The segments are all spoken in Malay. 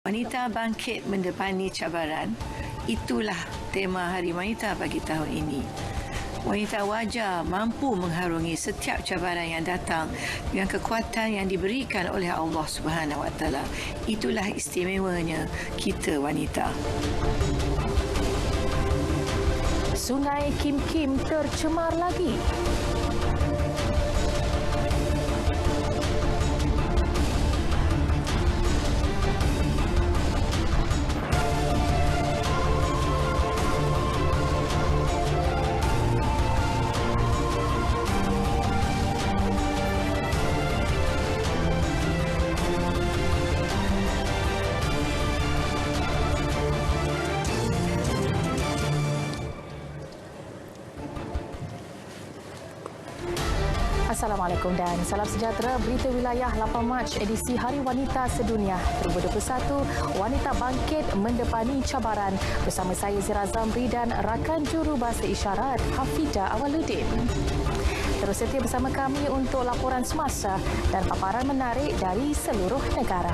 Wanita bangkit mendepani cabaran. Itulah tema Hari Wanita bagi tahun ini. Wanita wajar mampu mengharungi setiap cabaran yang datang dengan kekuatan yang diberikan oleh Allah Subhanahu Wa Taala. Itulah istimewanya kita wanita. Sungai Kim Kim tercemar lagi. Assalamualaikum dan salam sejahtera. Berita wilayah 8 Mac edisi Hari Wanita Sedunia 2021. Wanita bangkit mendepani cabaran. Bersama saya Zira Zamri dan rakan juru bahasa isyarat Hafidah Awaluddin. Terus setia bersama kami untuk laporan semasa dan paparan menarik dari seluruh negara.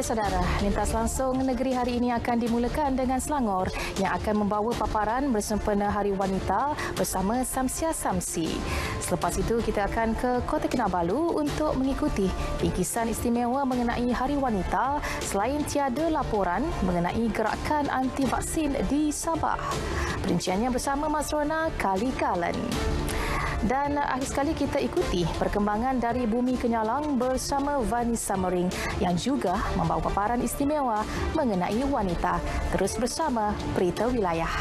Saudara, lintas langsung negeri hari ini akan dimulakan dengan Selangor yang akan membawa paparan bersempena Hari Wanita bersama Samsia Samsi. Selepas itu kita akan ke Kota Kinabalu untuk mengikuti bingkisan istimewa mengenai Hari Wanita selain tiada laporan mengenai gerakan anti vaksin di Sabah. Perinciannya bersama Mas Rona Kalikalen. Dan akhir sekali kita ikuti perkembangan dari Bumi Kenyalang bersama Vanessa Mering yang juga membawa paparan istimewa mengenai wanita. Terus bersama Berita Wilayah.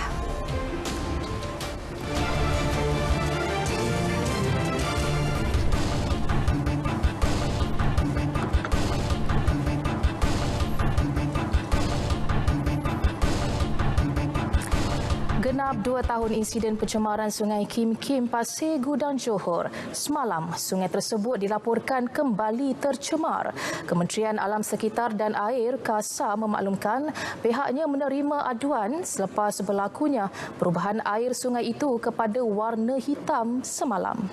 Genap 2 tahun insiden pencemaran Sungai Kim Kim Pasir Gudang Johor. Semalam, sungai tersebut dilaporkan kembali tercemar. Kementerian Alam Sekitar dan Air KASA memaklumkan pihaknya menerima aduan selepas berlakunya perubahan air sungai itu kepada warna hitam semalam.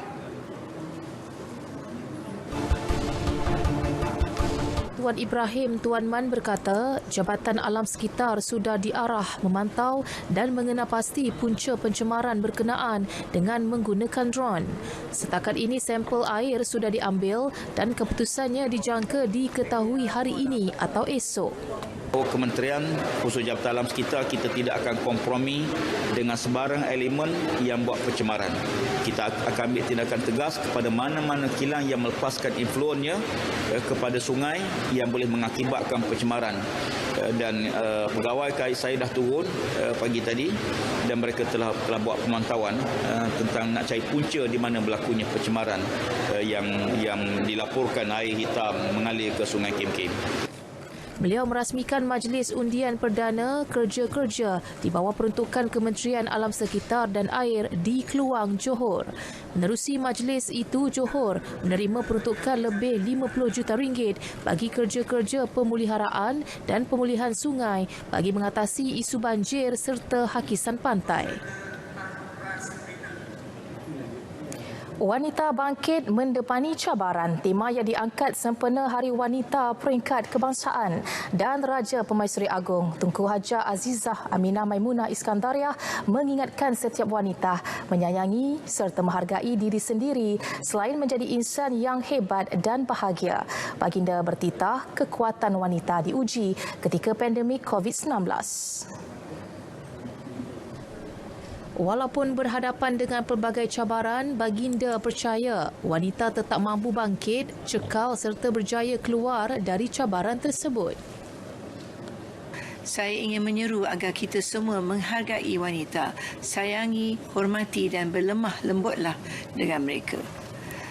Tuan Ibrahim Tuan Man berkata, Jabatan Alam Sekitar sudah diarah memantau dan mengenal pasti punca pencemaran berkenaan dengan menggunakan drone. Setakat ini sampel air sudah diambil dan keputusannya dijangka diketahui hari ini atau esok. Kementerian khusus Jabatan Alam Sekitar kita tidak akan kompromi dengan sebarang elemen yang buat pencemaran. Kita akan ambil tindakan tegas kepada mana-mana kilang yang melepaskan influennya kepada sungai yang boleh mengakibatkan pencemaran. Dan pegawai kait saya dah turun pagi tadi dan mereka telah buat pemantauan tentang nak cari punca di mana berlakunya pencemaran yang dilaporkan air hitam mengalir ke Sungai Kim Kim. Beliau merasmikan Majlis Undian Perdana Kerja-Kerja di bawah peruntukan Kementerian Alam Sekitar dan Air di Kluang, Johor. Menerusi majlis itu, Johor menerima peruntukan lebih RM50 juta bagi kerja-kerja pemuliharaan dan pemulihan sungai bagi mengatasi isu banjir serta hakisan pantai. Wanita bangkit mendepani cabaran, tema yang diangkat sempena Hari Wanita Peringkat Kebangsaan dan Raja Pemaisuri Agong Tunku Haja Azizah Aminah Maimunah Iskandariah mengingatkan setiap wanita menyayangi serta menghargai diri sendiri selain menjadi insan yang hebat dan bahagia. Baginda bertitah kekuatan wanita diuji ketika pandemik COVID-19. Walaupun berhadapan dengan pelbagai cabaran, baginda percaya wanita tetap mampu bangkit, cekal serta berjaya keluar dari cabaran tersebut. Saya ingin menyeru agar kita semua menghargai wanita, sayangi, hormati dan berlemah lembutlah dengan mereka.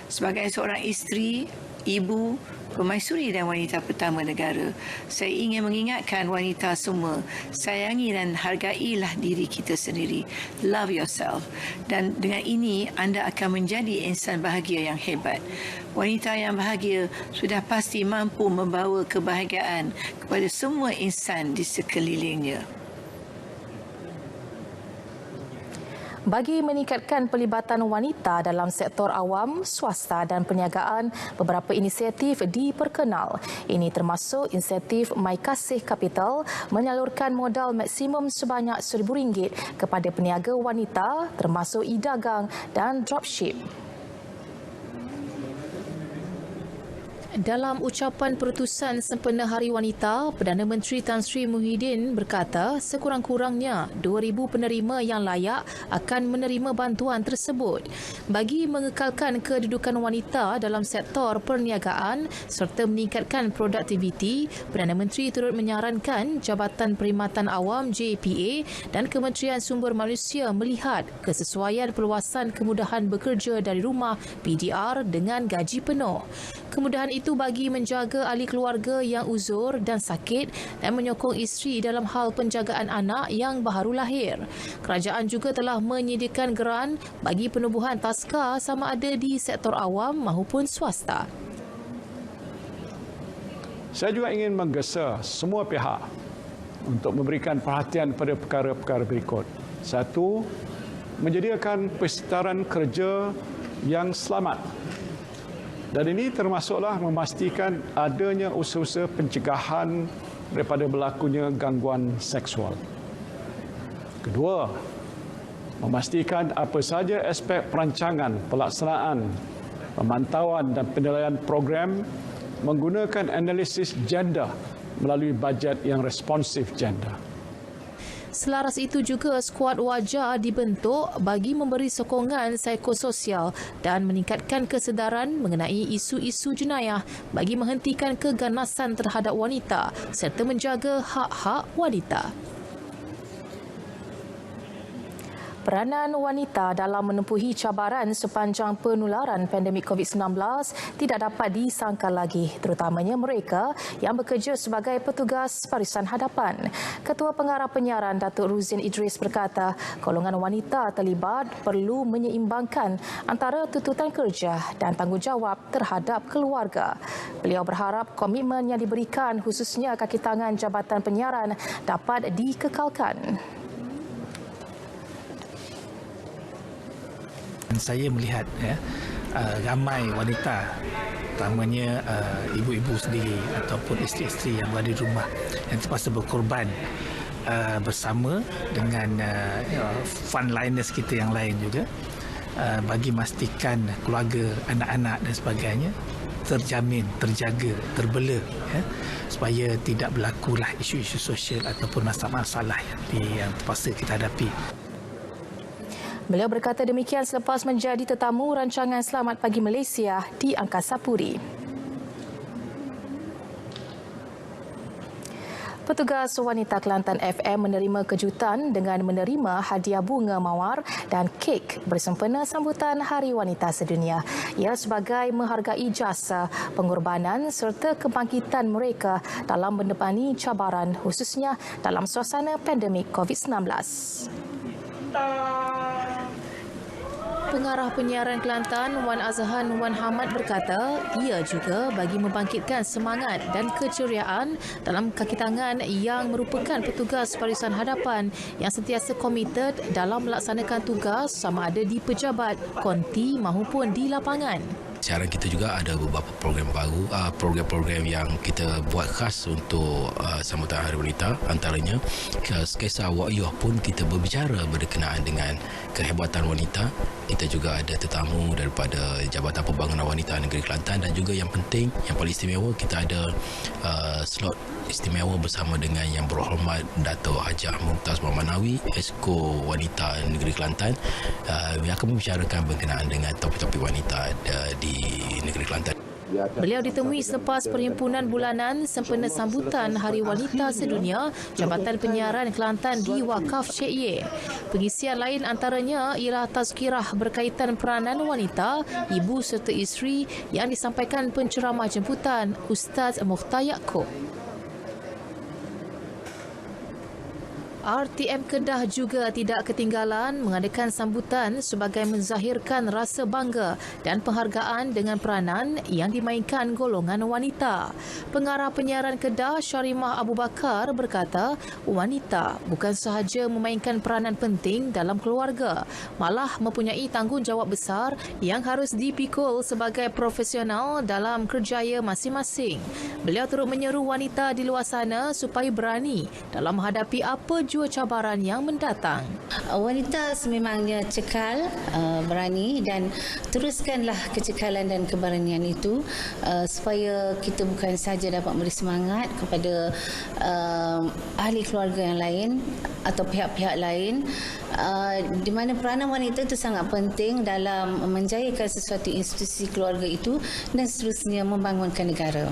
Sebagai seorang isteri, ibu, pemaisuri dan wanita pertama negara, saya ingin mengingatkan wanita semua, sayangi dan hargailah diri kita sendiri. Love yourself. Dan dengan ini, anda akan menjadi insan bahagia yang hebat. Wanita yang bahagia sudah pasti mampu membawa kebahagiaan kepada semua insan di sekelilingnya. Bagi meningkatkan pelibatan wanita dalam sektor awam, swasta dan perniagaan, beberapa inisiatif diperkenal. Ini termasuk inisiatif My Kasih Capital menyalurkan modal maksimum sebanyak RM1,000 kepada peniaga wanita termasuk e-dagang dan dropship. Dalam ucapan perutusan sempena Hari Wanita, Perdana Menteri Tan Sri Muhyiddin berkata sekurang-kurangnya 2,000 penerima yang layak akan menerima bantuan tersebut. Bagi mengekalkan kedudukan wanita dalam sektor perniagaan serta meningkatkan produktiviti, Perdana Menteri turut menyarankan Jabatan Perkhidmatan Awam JPA dan Kementerian Sumber Manusia melihat kesesuaian perluasan kemudahan bekerja dari rumah PDR dengan gaji penuh. Kemudahan itu bagi menjaga ahli keluarga yang uzur dan sakit dan menyokong isteri dalam hal penjagaan anak yang baru lahir. Kerajaan juga telah menyediakan geran bagi penubuhan taska sama ada di sektor awam maupun swasta. Saya juga ingin menggesa semua pihak untuk memberikan perhatian pada perkara-perkara berikut. Satu, menyediakan persekitaran kerja yang selamat. Dan ini termasuklah memastikan adanya usaha-usaha pencegahan daripada berlakunya gangguan seksual. Kedua, memastikan apa saja aspek perancangan, pelaksanaan, pemantauan dan penilaian program menggunakan analisis gender melalui bajet yang responsif gender. Selaras itu juga skuad wajah dibentuk bagi memberi sokongan psikososial dan meningkatkan kesedaran mengenai isu-isu jenayah bagi menghentikan keganasan terhadap wanita serta menjaga hak-hak wanita. Peranan wanita dalam menempuhi cabaran sepanjang penularan pandemik COVID-19 tidak dapat disangkal lagi, terutamanya mereka yang bekerja sebagai petugas barisan hadapan. Ketua Pengarah Penyiaran Datuk Ruzin Idris berkata, golongan wanita terlibat perlu menyeimbangkan antara tuntutan kerja dan tanggungjawab terhadap keluarga. Beliau berharap komitmen yang diberikan khususnya kaki tangan Jabatan Penyiaran dapat dikekalkan. Saya melihat ramai wanita, terutamanya ibu-ibu sendiri ataupun isteri-isteri yang berada di rumah yang terpaksa berkorban bersama dengan frontliners kita yang lain juga bagi memastikan keluarga, anak-anak dan sebagainya terjamin, terjaga, terbela supaya tidak berlakulah isu-isu sosial ataupun masalah-masalah yang terpaksa kita hadapi. Beliau berkata demikian selepas menjadi tetamu rancangan Selamat Pagi Malaysia di Angkasa Puri. Petugas wanita Kelantan FM menerima kejutan dengan menerima hadiah bunga mawar dan kek bersempena sambutan Hari Wanita Sedunia. Ia sebagai menghargai jasa, pengorbanan serta kebangkitan mereka dalam mendepani cabaran khususnya dalam suasana pandemik COVID-19. Pengarah Penyiaran Kelantan Wan Azhan Wan Hamad berkata ia juga bagi membangkitkan semangat dan keceriaan dalam kaki tangan yang merupakan petugas barisan hadapan yang sentiasa komited dalam melaksanakan tugas sama ada di pejabat, konti maupun di lapangan. Sekarang kita juga ada beberapa program baru, program-program yang kita buat khas untuk sambutan Hari Wanita. Antaranya Kisah Wak Yoh pun kita berbicara berkenaan dengan kehebatan wanita. Kita juga ada tetamu daripada Jabatan Pembangunan Wanita Negeri Kelantan dan juga yang penting, yang paling istimewa, kita ada slot istimewa bersama dengan Yang Berhormat Dato' Hajah Mumtaz Muhammad Nawi, Esko Wanita Negeri Kelantan, yang akan membicarakan berkenaan dengan topik-topik wanita di negeri Kelantan. Beliau ditemui selepas perhimpunan bulanan sempena sambutan Hari Wanita Sedunia Jabatan Penyiaran Kelantan di Wakaf Syekh Ye. Pengisian lain antaranya ialah tazkirah berkaitan peranan wanita, ibu serta isteri yang disampaikan penceramah jemputan Ustaz Mukhtar Yaakob. RTM Kedah juga tidak ketinggalan mengadakan sambutan sebagai menzahirkan rasa bangga dan penghargaan dengan peranan yang dimainkan golongan wanita. Pengarah penyiaran Kedah Syarimah Abu Bakar berkata, wanita bukan sahaja memainkan peranan penting dalam keluarga, malah mempunyai tanggungjawab besar yang harus dipikul sebagai profesional dalam kerjaya masing-masing. Beliau turut menyeru wanita di luar sana supaya berani dalam menghadapi apa jua cabaran yang mendatang. Wanita sememangnya cekal, berani dan teruskanlah kecekalan dan keberanian itu supaya kita bukan sahaja dapat memberi semangat kepada ahli keluarga yang lain atau pihak-pihak lain, di mana peranan wanita itu sangat penting dalam menjayakan sesuatu institusi keluarga itu dan seterusnya membangunkan negara.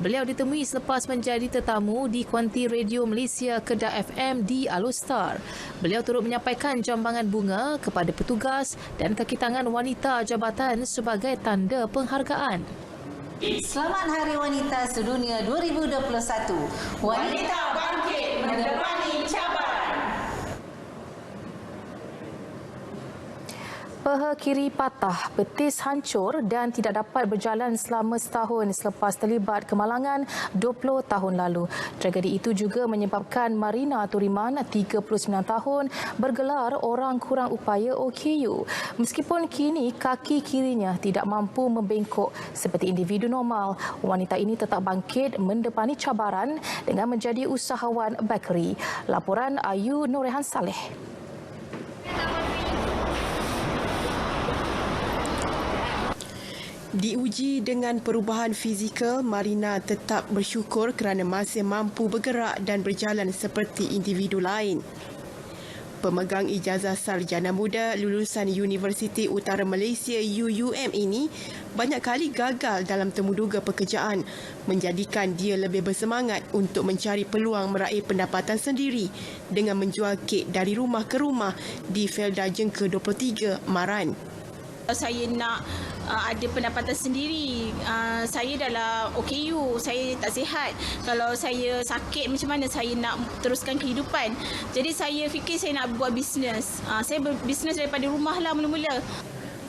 Beliau ditemui selepas menjadi tetamu di Kuanti Radio Malaysia Kedah FM di Alustar. Beliau turut menyampaikan jambangan bunga kepada petugas dan kaki tangan wanita jabatan sebagai tanda penghargaan. Selamat Hari Wanita Sedunia 2021. Wanita bangkit mendepani cabaran. Peha kiri patah, betis hancur dan tidak dapat berjalan selama setahun selepas terlibat kemalangan 20 tahun lalu. Tragedi itu juga menyebabkan Marina Turiman, 39 tahun, bergelar orang kurang upaya OKU. Meskipun kini kaki kirinya tidak mampu membengkok seperti individu normal, wanita ini tetap bangkit mendepani cabaran dengan menjadi usahawan bakery. Laporan Ayu Norehan Saleh. Diuji dengan perubahan fizikal, Marina tetap bersyukur kerana masih mampu bergerak dan berjalan seperti individu lain. Pemegang ijazah sarjana muda lulusan Universiti Utara Malaysia UUM ini banyak kali gagal dalam temuduga pekerjaan, menjadikan dia lebih bersemangat untuk mencari peluang meraih pendapatan sendiri dengan menjual kek dari rumah ke rumah di Felda Jengka 23, Maran. Saya nak ada pendapatan sendiri. Saya dalam OKU, saya tak sihat. Kalau saya sakit macam mana saya nak teruskan kehidupan. Jadi saya fikir saya nak buat bisnes. Saya berbisnes daripada rumah lah mula-mula.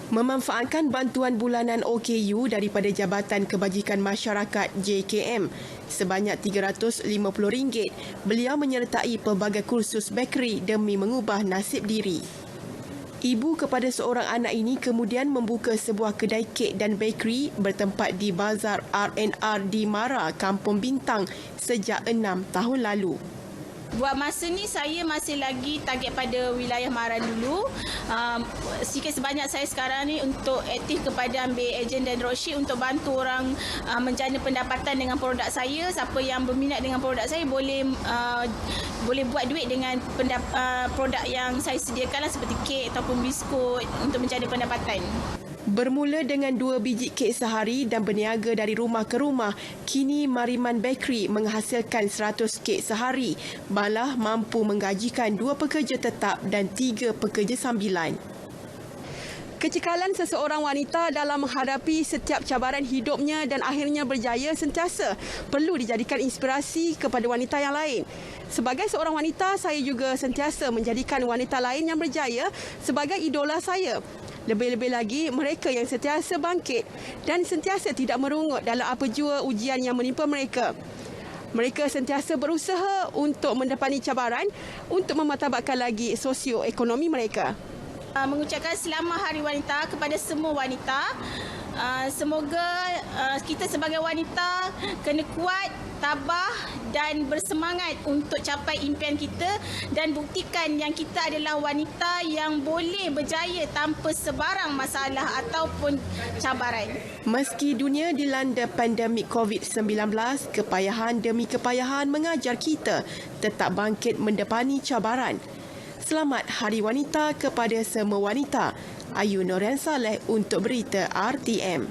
Memanfaatkan bantuan bulanan OKU daripada Jabatan Kebajikan Masyarakat JKM sebanyak RM350, beliau menyertai pelbagai kursus bakery demi mengubah nasib diri. Ibu kepada seorang anak ini kemudian membuka sebuah kedai kek dan bakery bertempat di Bazar R&R di Mara, Kampung Bintang sejak 6 tahun lalu. Buat masa ni saya masih lagi target pada wilayah Maran dulu. Sikit sebanyak saya sekarang ni untuk aktif kepada ambil ejen dan dropship untuk bantu orang menjana pendapatan dengan produk saya. Siapa yang berminat dengan produk saya boleh buat duit dengan produk yang saya sediakan lah, seperti kek ataupun biskut untuk menjana pendapatan. Bermula dengan 2 biji kek sehari dan berniaga dari rumah ke rumah, kini Mariman Bakery menghasilkan 100 kek sehari, malah mampu menggajikan 2 pekerja tetap dan 3 pekerja sambilan. Kecekalan seseorang wanita dalam menghadapi setiap cabaran hidupnya dan akhirnya berjaya sentiasa perlu dijadikan inspirasi kepada wanita yang lain. Sebagai seorang wanita, saya juga sentiasa menjadikan wanita lain yang berjaya sebagai idola saya. Lebih-lebih lagi, mereka yang sentiasa bangkit dan sentiasa tidak merungut dalam apa jua ujian yang menimpa mereka. Mereka sentiasa berusaha untuk mendepani cabaran untuk memartabatkan lagi sosioekonomi mereka. Mengucapkan selamat Hari Wanita kepada semua wanita. Semoga kita sebagai wanita kena kuat, tabah dan bersemangat untuk capai impian kita dan buktikan yang kita adalah wanita yang boleh berjaya tanpa sebarang masalah ataupun cabaran. Meski dunia dilanda pandemik COVID-19, kepayahan demi kepayahan mengajar kita tetap bangkit mendepani cabaran. Selamat Hari Wanita kepada semua wanita. Ayu Norehan Saleh untuk berita RTM.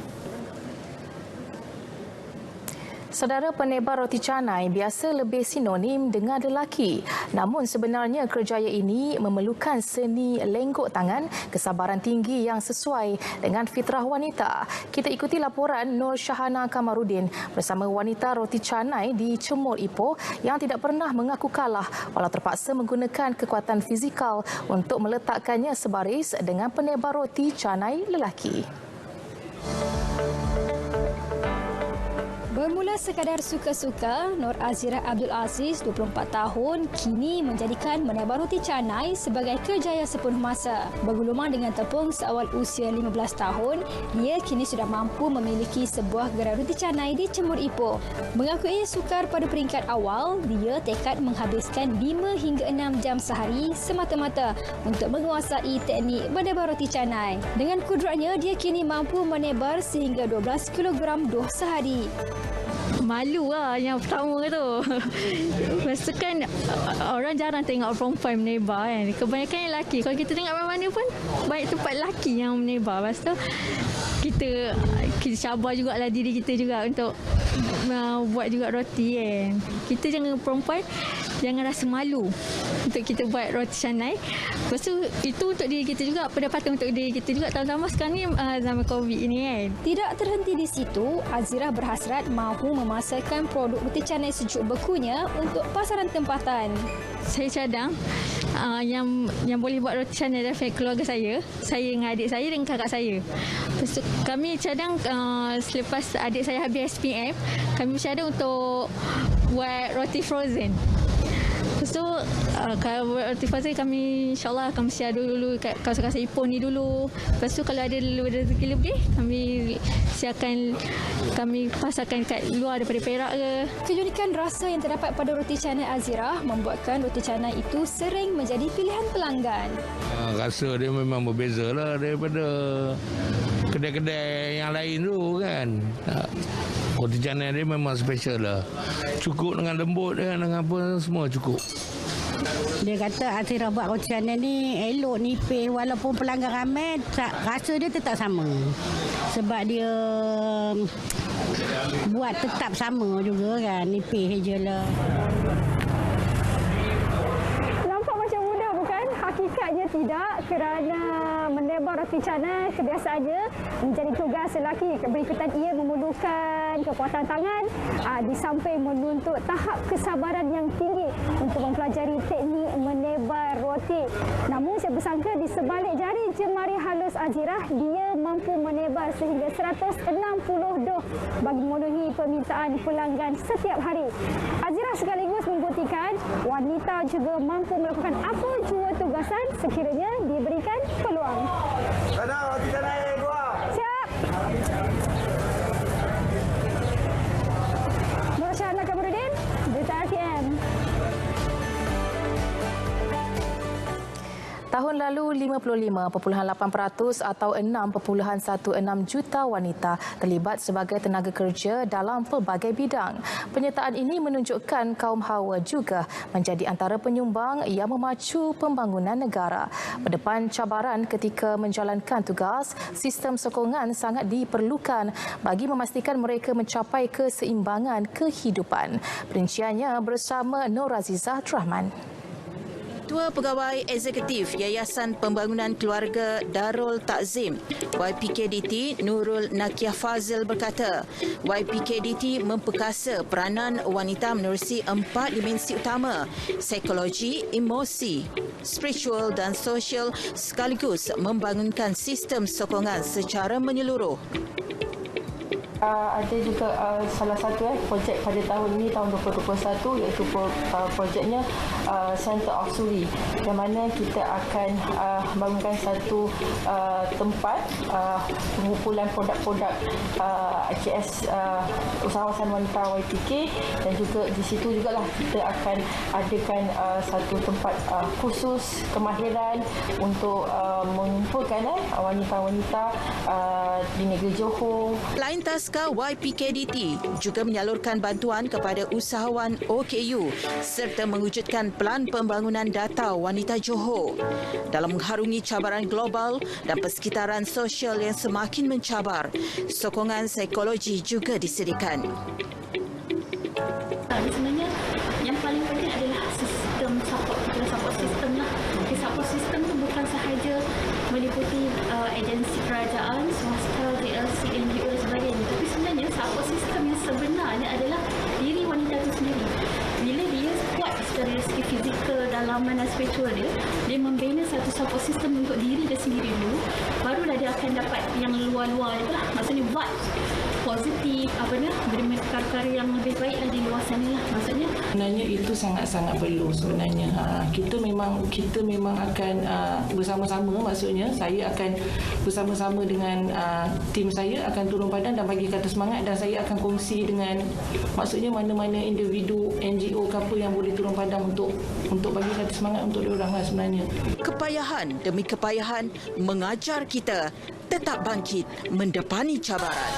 Saudara, penebar roti canai biasa lebih sinonim dengan lelaki. Namun sebenarnya kerjaya ini memerlukan seni lenggok tangan, kesabaran tinggi yang sesuai dengan fitrah wanita. Kita ikuti laporan Nur Syahana Kamarudin bersama wanita roti canai di Cemur Ipoh yang tidak pernah mengaku kalah walau terpaksa menggunakan kekuatan fizikal untuk meletakkannya sebaris dengan penebar roti canai lelaki. Bermula sekadar suka-suka, Nur Azira Abdul Aziz, 24 tahun, kini menjadikan menebar roti canai sebagai kerjaya sepenuh masa. Bergulungan dengan tepung seawal usia 15 tahun, dia kini sudah mampu memiliki sebuah gerai roti canai di Cemur Ipoh. Mengakui sukar pada peringkat awal, dia tekad menghabiskan 5 hingga 6 jam sehari semata-mata untuk menguasai teknik menebar roti canai. Dengan kudratnya, dia kini mampu menebar sehingga 12 kg dough sehari. Malu lah yang pertama tu. Lepas tu kan orang jarang tengok perempuan menebar kan. Kebanyakan yang lelaki. Kalau kita tengok mana-mana pun baik tempat lelaki yang menebar. Lepas tu kita cabar jugalah diri kita juga untuk buat juga roti kan. Kita jangan perempuan jangan rasa malu untuk kita buat roti canai. Lepas tu itu untuk diri kita juga, pendapatan untuk diri kita juga. Tambah-tambah sekarang ni zaman Covid ni kan. Tidak terhenti di situ, Azira berhasrat mahu memasarkan produk roti canai sejuk bekunya untuk pasaran tempatan. Saya cadang yang boleh buat roti canai daripada keluarga saya dengan adik saya dan kakak saya. Lepas tu kami cadang selepas adik saya habis SPM, kami cadang untuk buat roti frozen. Lepas tu kalau buat roti frozen kami insyaAllah akan share dulu kat kawasan-kawasan Ipoh ni dulu. Lepas tu kalau ada rezeki lebih kami pasarkan kat luar daripada Perak ke. Keunikan rasa yang terdapat pada roti canai Azira membuatkan roti canai itu sering menjadi pilihan pelanggan. Rasa dia memang berbeza lah daripada kedai-kedai yang lain tu kan. Roti canai dia memang special lah. Cukup dengan lembut dia, dengan apa semua cukup. Dia kata Azira buat roti canai ni elok, nipis, walaupun pelanggan ramai, rasa dia tetap sama. Sebab dia buat tetap sama juga kan, nipis je lah. Nampak macam mudah bukan? Hakikatnya tidak, kerana menebar roti canai kebiasaannya menjadi tugas lelaki. Berikutan ia memerlukan kekuatan tangan di samping menuntut tahap kesabaran yang tinggi untuk mempelajari teknik menebar roti. Namun saya bersangka di sebalik jari jemari halus Azira, dia mampu menebar sehingga 160 dough bagi memenuhi permintaan pelanggan setiap hari. Azira sekaligus membuktikan wanita juga mampu melakukan apa jua tugasan sekiranya diberikan peluang. Sana, roti canai dua. Siap. Nur Syahana Kamarudin, Berita RTM. Tahun lalu, 55.8% atau 6.16 juta wanita terlibat sebagai tenaga kerja dalam pelbagai bidang. Penyertaan ini menunjukkan kaum hawa juga menjadi antara penyumbang yang memacu pembangunan negara. Berdepan cabaran ketika menjalankan tugas, sistem sokongan sangat diperlukan bagi memastikan mereka mencapai keseimbangan kehidupan. Perinciannya bersama Nur Azizah Rahman. Ketua Pegawai Eksekutif Yayasan Pembangunan Keluarga Darul Takzim YPKDT Nurul Nakiah Fazil berkata, YPKDT memperkasa peranan wanita menerusi 4 dimensi utama: psikologi, emosi, spiritual dan sosial, sekaligus membangunkan sistem sokongan secara menyeluruh. Ada juga salah satu projek pada tahun ini, tahun 2021, iaitu projeknya Center of Suri, yang mana kita akan bangunkan satu tempat pengumpulan produk-produk IKS Usahawan Wanita YPK, dan juga di situ jugalah kita akan adakan satu tempat khusus kemahiran untuk mengumpulkan wanita-wanita di negeri Johor. Lain Taska YPKDT juga menyalurkan bantuan kepada usahawan OKU serta mewujudkan pelan pembangunan data wanita Johor. Dalam mengharungi cabaran global dan persekitaran sosial yang semakin mencabar, sokongan psikologi juga disediakan. pengalaman dan spiritual dia membina satu support system untuk diri dia sendiri dulu, barulah dia akan dapat yang luar-luar itu lah, maksudnya vibe positif, perkara-perkara yang lebih baik di luar sana lah maksudnya. Sebenarnya itu sangat-sangat perlu sebenarnya. Kita memang akan bersama-sama, maksudnya saya akan bersama-sama dengan tim saya akan turun padang dan bagi kata semangat, dan saya akan kongsi dengan maksudnya mana-mana individu NGO ke apa yang boleh turun padang untuk bagi kata semangat untuk diorang lah sebenarnya. Kepayahan demi kepayahan mengajar kita tetap bangkit mendepani cabaran.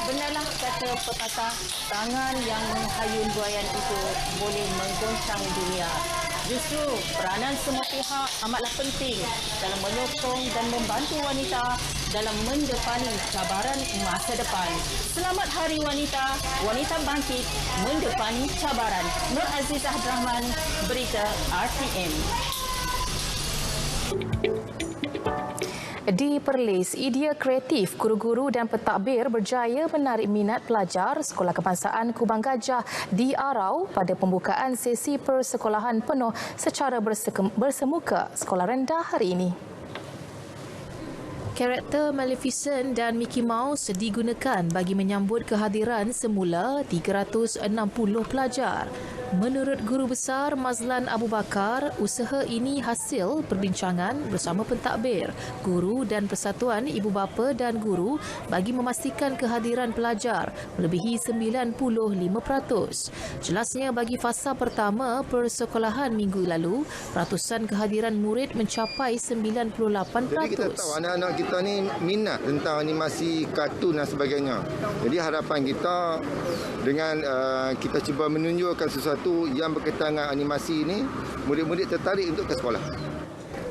Benarlah kata pepatah, tangan yang menghayun buaian itu boleh menggoncang dunia. Justru peranan semua pihak amatlah penting dalam menyokong dan membantu wanita dalam mendepani cabaran masa depan. Selamat Hari Wanita, wanita bangkit mendepani cabaran. Nur Azizah Abdurrahman, Berita RTM. Di Perlis, idea kreatif guru-guru dan pentadbir berjaya menarik minat pelajar Sekolah Kebangsaan Kubang Gajah di Arau pada pembukaan sesi persekolahan penuh secara bersemuka sekolah rendah hari ini. Karakter Maleficent dan Mickey Mouse digunakan bagi menyambut kehadiran semula 360 pelajar. Menurut Guru Besar Mazlan Abu Bakar, usaha ini hasil perbincangan bersama pentadbir, guru dan Persatuan Ibu Bapa dan Guru bagi memastikan kehadiran pelajar melebihi 95%. Jelasnya bagi fasa pertama persekolahan minggu lalu, peratusan kehadiran murid mencapai 98%. Jadi kita tahu anak-anak kita ni minat tentang animasi, kartun dan sebagainya. Jadi harapan kita dengan kita cuba menunjukkan sesuatu yang berkaitan dengan animasi ini, murid-murid tertarik untuk ke sekolah.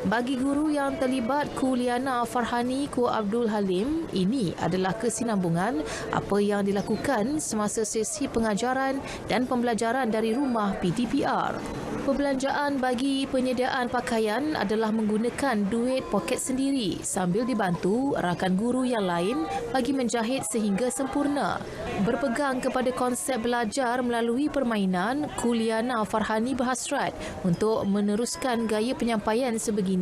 Bagi guru yang terlibat, Ku Liana Farhani, Ku Abdul Halim, ini adalah kesinambungan apa yang dilakukan semasa sesi pengajaran dan pembelajaran dari rumah PDPR. Perbelanjaan bagi penyediaan pakaian adalah menggunakan duit poket sendiri sambil dibantu rakan guru yang lain bagi menjahit sehingga sempurna. Berpegang kepada konsep belajar melalui permainan, Ku Liana Farhani berhasrat untuk meneruskan gaya penyampaian sebegini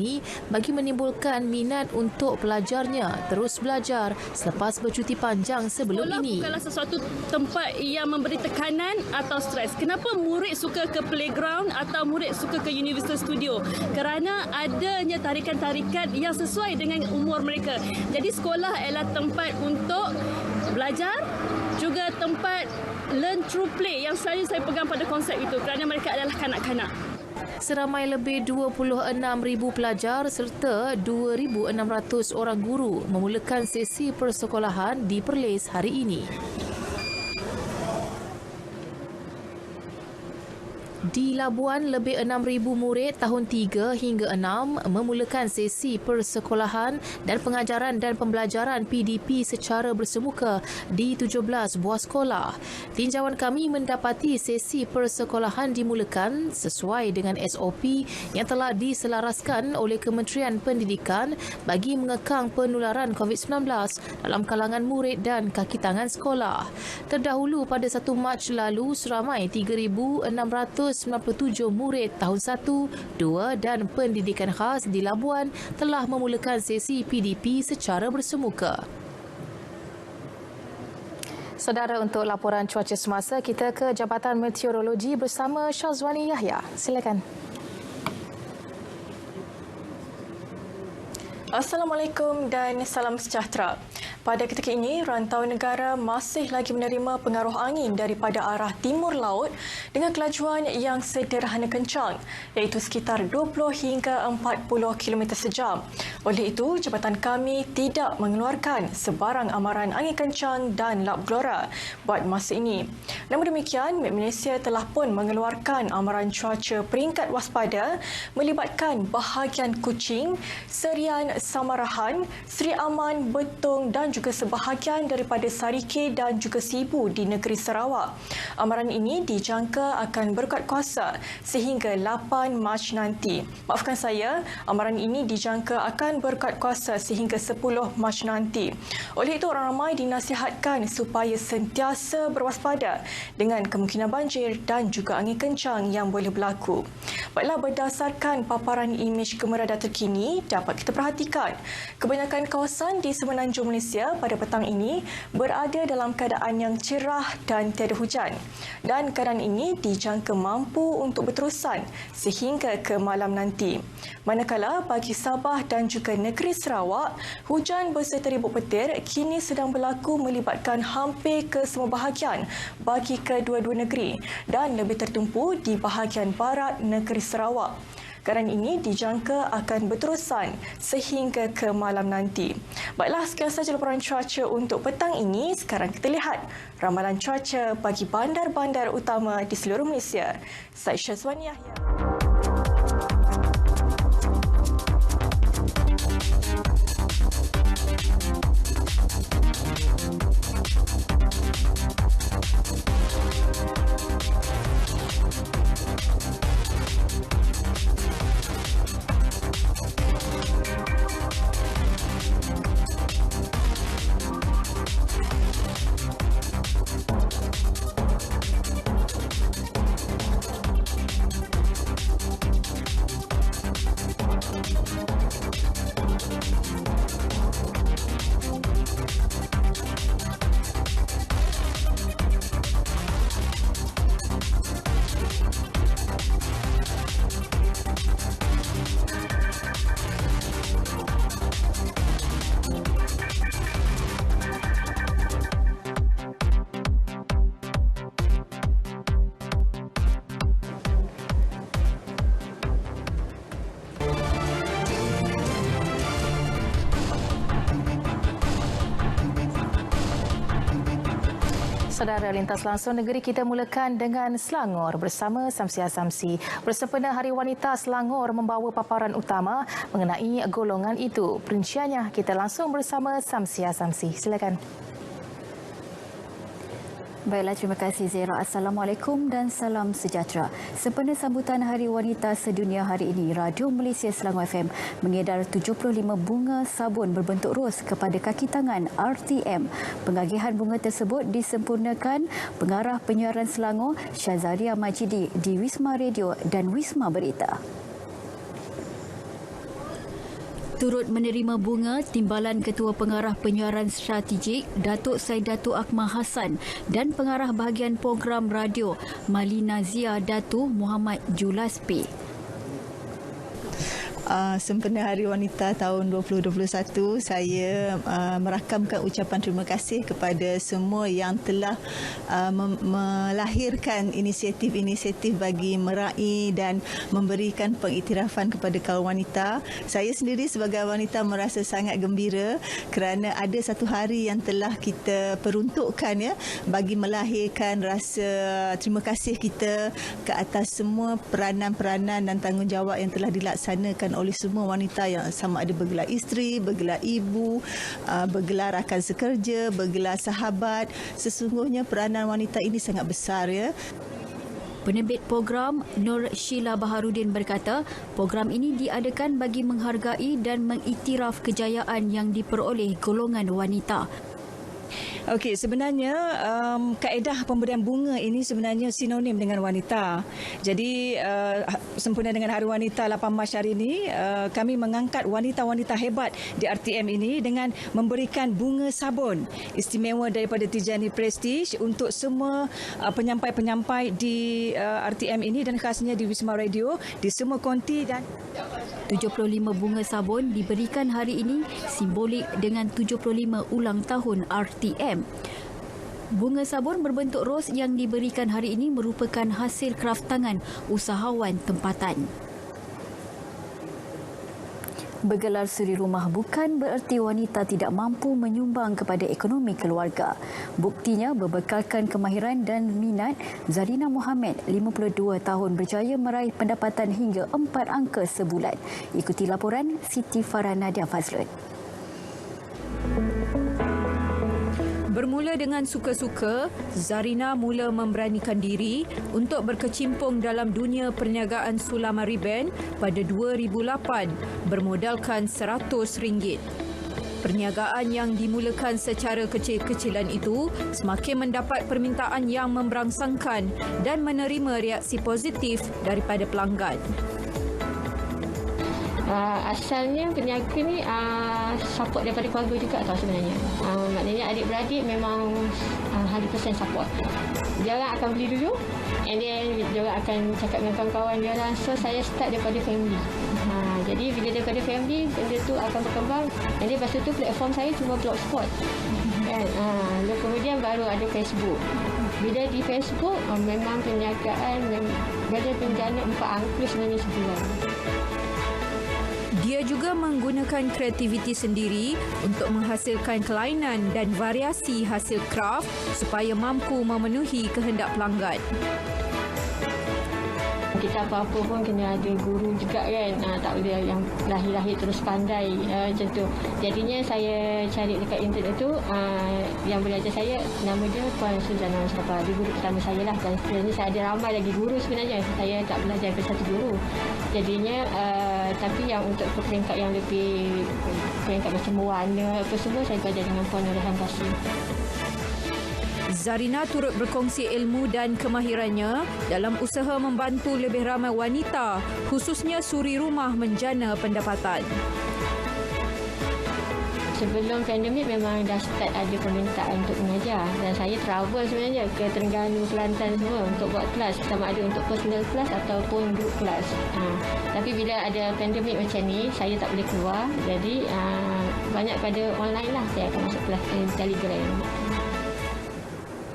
bagi menimbulkan minat untuk pelajarnya terus belajar selepas bercuti panjang sebelum ini. Bukanlah sesuatu tempat yang memberi tekanan atau stres. Kenapa murid suka ke playground atau murid suka ke Universal Studio? Kerana adanya tarikan-tarikan yang sesuai dengan umur mereka. Jadi sekolah adalah tempat untuk belajar, juga tempat learn through play yang selalu saya pegang pada konsep itu kerana mereka adalah kanak-kanak. Seramai lebih 26,000 pelajar serta 2,600 orang guru memulakan sesi persekolahan di Perlis hari ini. Di Labuan, lebih 6,000 murid tahun 3 hingga 6 memulakan sesi persekolahan dan pengajaran dan pembelajaran PDP secara bersemuka di 17 buah sekolah. Tinjauan kami mendapati sesi persekolahan dimulakan sesuai dengan SOP yang telah diselaraskan oleh Kementerian Pendidikan bagi mengekang penularan COVID-19 dalam kalangan murid dan kaki tangan sekolah. Terdahulu pada 1 Mac lalu, seramai 3,697 murid tahun 1, 2 dan pendidikan khas di Labuan telah memulakan sesi PDP secara bersemuka. Saudara, untuk laporan cuaca semasa, kita ke Jabatan Meteorologi bersama Syazwani Yahya. Silakan. Assalamualaikum dan salam sejahtera. Pada ketika ini, rantau negara masih lagi menerima pengaruh angin daripada arah timur laut dengan kelajuan yang sederhana kencang, iaitu sekitar 20 hingga 40 km sejam. Oleh itu, jabatan kami tidak mengeluarkan sebarang amaran angin kencang dan lap gelora buat masa ini. Namun demikian, Met Malaysia telah pun mengeluarkan amaran cuaca peringkat waspada melibatkan bahagian Kuching, Serian, Samarahan, Seri Aman, Betong dan juga sebahagian daripada Sarike dan juga Sibu di negeri Sarawak. Amaran ini dijangka akan berkuat kuasa sehingga 8 Mac nanti. Maafkan saya, amaran ini dijangka akan berkuat kuasa sehingga 10 Mac nanti. Oleh itu, orang ramai dinasihatkan supaya sentiasa berwaspada dengan kemungkinan banjir dan juga angin kencang yang boleh berlaku. Baiklah, berdasarkan paparan imej kemerada terkini, dapat kita perhatikan kebanyakan kawasan di semenanjung Malaysia pada petang ini berada dalam keadaan yang cerah dan tiada hujan. Dan keadaan ini dijangka mampu untuk berterusan sehingga ke malam nanti. Manakala bagi Sabah dan juga negeri Sarawak, hujan berserta ribut petir kini sedang berlaku melibatkan hampir ke semua bahagian bagi kedua-dua negeri dan lebih tertumpu di bahagian barat negeri Sarawak. Keadaan ini dijangka akan berterusan sehingga ke malam nanti. Baiklah, sekian sahaja laporan cuaca untuk petang ini. Sekarang kita lihat ramalan cuaca bagi bandar-bandar utama di seluruh Malaysia. Saya Syazwani Yahya. Saudara, lintas langsung negeri kita mulakan dengan Selangor bersama Samsia Samsi. Bersempena Hari Wanita, Selangor membawa paparan utama mengenai golongan itu. Perinciannya kita langsung bersama Samsia Samsi. Silakan. Baiklah, terima kasih Zera. Assalamualaikum dan salam sejahtera. Sempena sambutan Hari Wanita Sedunia hari ini, Radio Malaysia Selangor FM mengedar 75 bunga sabun berbentuk ros kepada kaki tangan RTM. Pengagihan bunga tersebut disempurnakan pengarah penyiaran Selangor Syazaria Majidi di Wisma Radio dan Wisma Berita. Turut menerima bunga Timbalan Ketua Pengarah Penyiaran Strategik Datuk Said Datuk Akmal Hassan dan Pengarah Bahagian Program Radio Malina Zia Datu Muhammad Julaspi. Sempena Hari Wanita tahun 2021, saya merakamkan ucapan terima kasih kepada semua yang telah melahirkan inisiatif-inisiatif bagi meraih dan memberikan pengiktirafan kepada kaum wanita. Saya sendiri sebagai wanita merasa sangat gembira kerana ada satu hari yang telah kita peruntukkan ya bagi melahirkan rasa terima kasih kita ke atas semua peranan-peranan dan tanggungjawab yang telah dilaksanakan oleh semua wanita yang sama ada bergelar isteri, bergelar ibu, bergelar rakan sekerja, bergelar sahabat. Sesungguhnya peranan wanita ini sangat besar ya. Penerbit program Nur Sheila Baharudin berkata, program ini diadakan bagi menghargai dan mengiktiraf kejayaan yang diperoleh golongan wanita. Okey, sebenarnya kaedah pemberian bunga ini sebenarnya sinonim dengan wanita. Jadi sempena dengan Hari Wanita 8 Mac hari ini, kami mengangkat wanita-wanita hebat di RTM ini dengan memberikan bunga sabun istimewa daripada Tijani Prestige untuk semua penyampai-penyampai di RTM ini dan khasnya di Wisma Radio, di semua konti. Dan 75 bunga sabun diberikan hari ini simbolik dengan 75 ulang tahun RTM. Bunga sabun berbentuk ros yang diberikan hari ini merupakan hasil kraf tangan usahawan tempatan. Bergelar suri rumah bukan bererti wanita tidak mampu menyumbang kepada ekonomi keluarga. Buktinya berbekalkan kemahiran dan minat, Zarina Mohamed, 52 tahun berjaya meraih pendapatan hingga 4 angka sebulan. Ikuti laporan Siti Farah Nadia Fazlun. Bermula dengan suka-suka, Zarina mula memberanikan diri untuk berkecimpung dalam dunia perniagaan sulam Mariban pada 2008 bermodalkan RM100. Perniagaan yang dimulakan secara kecil-kecilan itu semakin mendapat permintaan yang memberangsangkan dan menerima reaksi positif daripada pelanggan. Asalnya peniaga ni support daripada keluarga juga tau sebenarnya. Maknanya adik-beradik memang 100% support. Dia orang akan beli dulu and then dia orang akan cakap dengan kawan-kawan dia orang. So saya start daripada family. Jadi bila daripada family, benda tu akan berkembang. Jadi lepas tu platform saya cuma Blogspot. Kan? Lalu kemudian baru ada Facebook. Bila di Facebook, memang perniagaan banyak penjana 4 angka sebenarnya sebulan. Dia juga menggunakan kreativiti sendiri untuk menghasilkan kelainan dan variasi hasil kraft supaya mampu memenuhi kehendak pelanggan. Kita apa-apa pun kena ada guru juga kan. Tak boleh yang lahir-lahir terus pandai macam tu. Jadinya saya cari dekat internet tu yang belajar saya, nama dia Puan Suzana Mustafa. Dia guru pertama saya lah. Dan sebenarnya saya ada ramai lagi guru sebenarnya. Saya tak belajar ke satu guru. Jadinya tapi yang untuk peringkat yang lebih peringkat macam mewarna apa semua saya belajar dengan Puan Nurhan Kasim. Zarina turut berkongsi ilmu dan kemahirannya dalam usaha membantu lebih ramai wanita, khususnya suri rumah menjana pendapatan. Sebelum pandemik memang dah start ada permintaan untuk mengajar dan saya travel sebenarnya ke Terengganu, Kelantan semua untuk buat kelas, sama ada untuk personal kelas ataupun group kelas. Tapi bila ada pandemik macam ni, saya tak boleh keluar, jadi banyak pada online lah saya akan masuk kelas Telegram.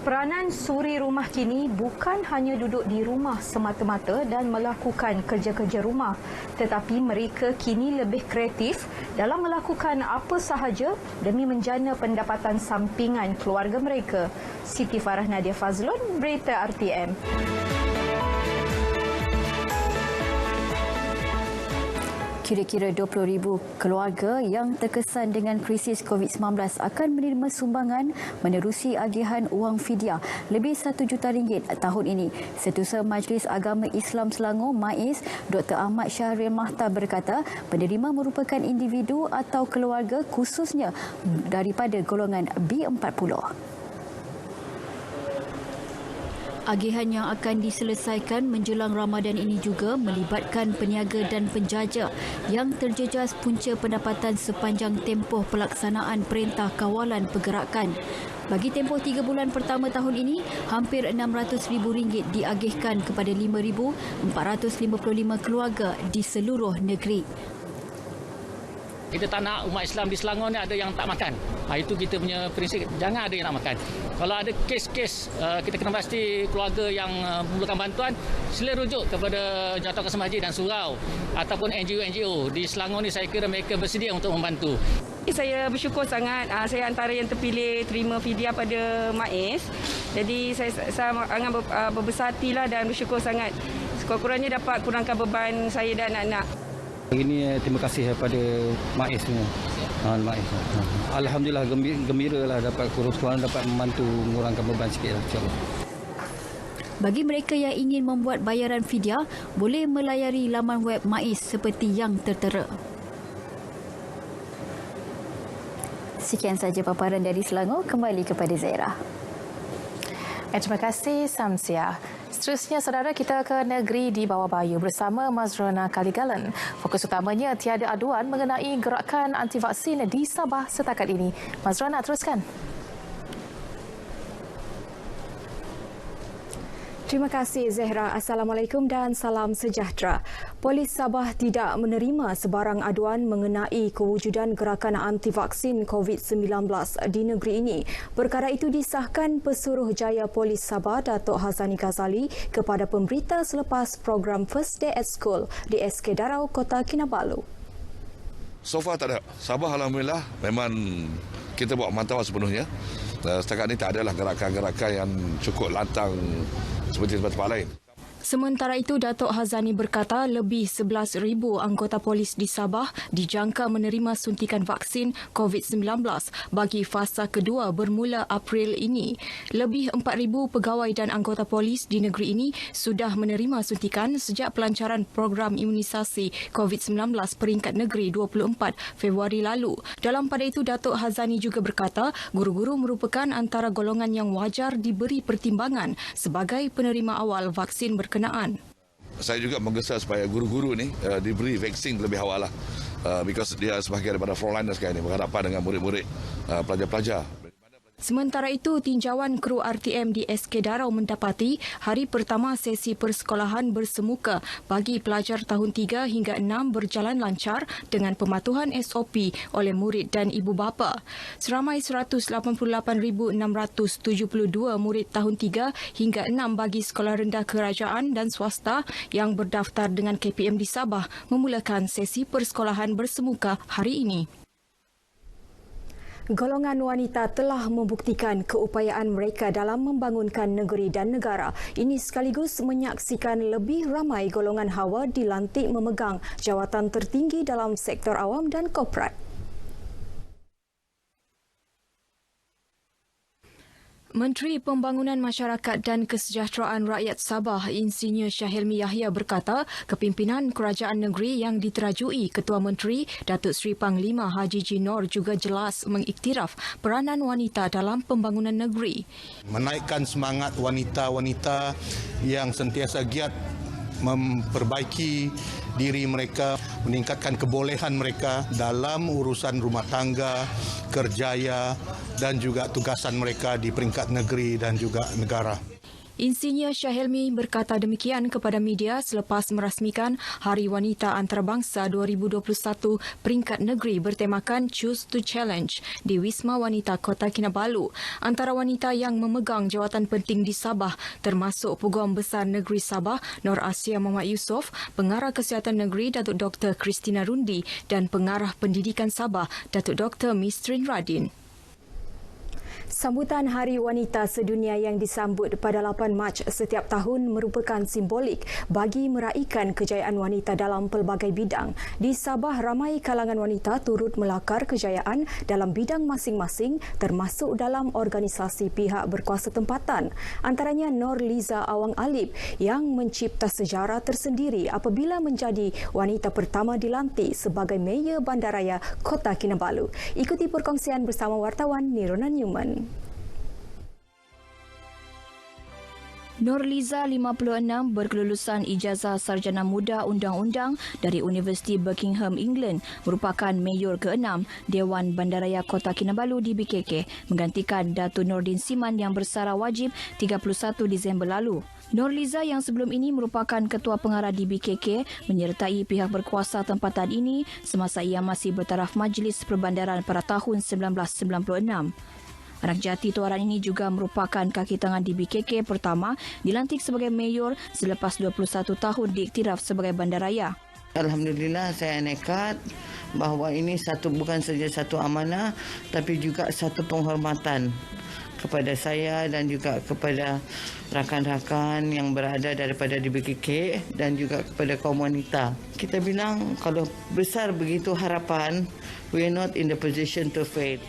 Peranan suri rumah kini bukan hanya duduk di rumah semata-mata dan melakukan kerja-kerja rumah, tetapi mereka kini lebih kreatif dalam melakukan apa sahaja demi menjana pendapatan sampingan keluarga mereka. Siti Farah Nadia Fazlun, Berita RTM. Kira-kira 20,000 keluarga yang terkesan dengan krisis COVID-19 akan menerima sumbangan menerusi agihan wang fidyah lebih RM1 juta tahun ini. Setiausaha Majlis Agama Islam Selangor MAIS, Dr. Ahmad Syahril Mahtar berkata, penerima merupakan individu atau keluarga khususnya daripada golongan B40. Agihan yang akan diselesaikan menjelang Ramadan ini juga melibatkan peniaga dan penjajah yang terjejas punca pendapatan sepanjang tempoh pelaksanaan Perintah Kawalan Pergerakan. Bagi tempoh 3 bulan pertama tahun ini, hampir RM600,000 diagihkan kepada 5,455 keluarga di seluruh negeri. Kita tak nak umat Islam di Selangor ni ada yang tak makan. Itu kita punya prinsip, jangan ada yang nak makan. Kalau ada kes-kes kita kena pasti keluarga yang memerlukan bantuan, sila rujuk kepada Jawatan Kasam Haji dan Surau ataupun NGO-NGO. Di Selangor ni saya kira mereka bersedia untuk membantu. Saya bersyukur sangat. Saya antara yang terpilih terima fidyah pada MAIS. Jadi saya sangat berbesar hatilah dan bersyukur sangat. Sekurang-kurangnya dapat kurangkan beban saya dan anak-anak. Hari ini terima kasih kepada MAIS semua. MAIS. Alhamdulillah gembiralah dapat kurang dapat membantu mengurangkan beban sikit insya-Allah. Bagi mereka yang ingin membuat bayaran fidyah, boleh melayari laman web MAIS seperti yang tertera. Sekian saja paparan dari Selangor, kembali kepada Zaira. Terima kasih Samsia. Seterusnya, saudara, kita ke negeri di bawah Bayu bersama Mazrona Kaligalan. Fokus utamanya tiada aduan mengenai gerakan anti vaksin di Sabah setakat ini. Mazrona, teruskan. Terima kasih Zahra. Assalamualaikum dan salam sejahtera. Polis Sabah tidak menerima sebarang aduan mengenai kewujudan gerakan anti vaksin COVID-19 di negeri ini. Perkara itu disahkan Pesuruhjaya Polis Sabah Datuk Hazani Ghazali kepada pemberita selepas program First Day at School di SK Darau, Kota Kinabalu. So far tak ada. Sabah alhamdulillah memang kita buat pemantauan sepenuhnya. Setakat ini tak adalah gerakan-gerakan yang cukup lantang seperti tempat-tempat lain. Sementara itu, Datuk Hazani berkata lebih 11,000 anggota polis di Sabah dijangka menerima suntikan vaksin COVID-19 bagi fasa kedua bermula April ini. Lebih 4,000 pegawai dan anggota polis di negeri ini sudah menerima suntikan sejak pelancaran program imunisasi COVID-19 peringkat negeri 24 Februari lalu. Dalam pada itu, Datuk Hazani juga berkata guru-guru merupakan antara golongan yang wajar diberi pertimbangan sebagai penerima awal vaksin berkenaan. Saya juga menggesa supaya guru-guru ni diberi vaksin lebih awal lah. Because dia sebagai daripada frontline sekarang ini berhadapan dengan murid-murid pelajar-pelajar. Sementara itu, tinjauan kru RTM di SK Darau mendapati hari pertama sesi persekolahan bersemuka bagi pelajar tahun 3 hingga 6 berjalan lancar dengan pematuhan SOP oleh murid dan ibu bapa. Seramai 188,672 murid tahun 3 hingga 6 bagi sekolah rendah kerajaan dan swasta yang berdaftar dengan KPM di Sabah memulakan sesi persekolahan bersemuka hari ini. Golongan wanita telah membuktikan keupayaan mereka dalam membangunkan negeri dan negara. Ini sekaligus menyaksikan lebih ramai golongan hawa dilantik memegang jawatan tertinggi dalam sektor awam dan korporat. Menteri Pembangunan Masyarakat dan Kesejahteraan Rakyat Sabah, Insinyur Syahilmi Yahya berkata, kepimpinan kerajaan negeri yang diterajui Ketua Menteri Datuk Seri Panglima Haji G. Nor juga jelas mengiktiraf peranan wanita dalam pembangunan negeri. Menaikkan semangat wanita-wanita yang sentiasa giat memperbaiki diri mereka, meningkatkan kebolehan mereka dalam urusan rumah tangga, kerjaya dan juga tugasan mereka di peringkat negeri dan juga negara. Insinyur Syahilmi berkata demikian kepada media selepas merasmikan Hari Wanita Antarabangsa 2021 peringkat negeri bertemakan Choose to Challenge di Wisma Wanita Kota Kinabalu. Antara wanita yang memegang jawatan penting di Sabah termasuk Peguam Besar Negeri Sabah Nur Asia Muhammad Yusof, Pengarah Kesihatan Negeri Datuk Dr. Christina Rundi dan Pengarah Pendidikan Sabah Datuk Dr. Mistrin Radin. Sambutan Hari Wanita Sedunia yang disambut pada 8 Mac setiap tahun merupakan simbolik bagi meraihkan kejayaan wanita dalam pelbagai bidang. Di Sabah, ramai kalangan wanita turut melakar kejayaan dalam bidang masing-masing termasuk dalam organisasi pihak berkuasa tempatan. Antaranya Nor Liza Awang Alip yang mencipta sejarah tersendiri apabila menjadi wanita pertama dilantik sebagai Mayor Bandaraya Kota Kinabalu. Ikuti perkongsian bersama wartawan Nirona Newman. Nur Liza, 56, berkelulusan ijazah sarjana muda undang-undang dari Universiti Buckingham, England, merupakan Mayor ke-6 Dewan Bandaraya Kota Kinabalu di BKK, menggantikan Datuk Nordin Siman yang bersara wajib 31 Disember lalu. Nur Liza yang sebelum ini merupakan Ketua Pengarah di BKK menyertai pihak berkuasa tempatan ini semasa ia masih bertaraf Majlis Perbandaran pada tahun 1996. Anak jati tuaran ini juga merupakan kaki tangan di BKK pertama dilantik sebagai mayor selepas 21 tahun diiktiraf sebagai bandaraya. Alhamdulillah saya nekat bahawa ini bukan saja satu amanah tapi juga satu penghormatan kepada saya dan juga kepada rakan-rakan yang berada daripada di BKK dan juga kepada kaum wanita. Kita bilang kalau besar begitu harapan, we are not in the position to fail.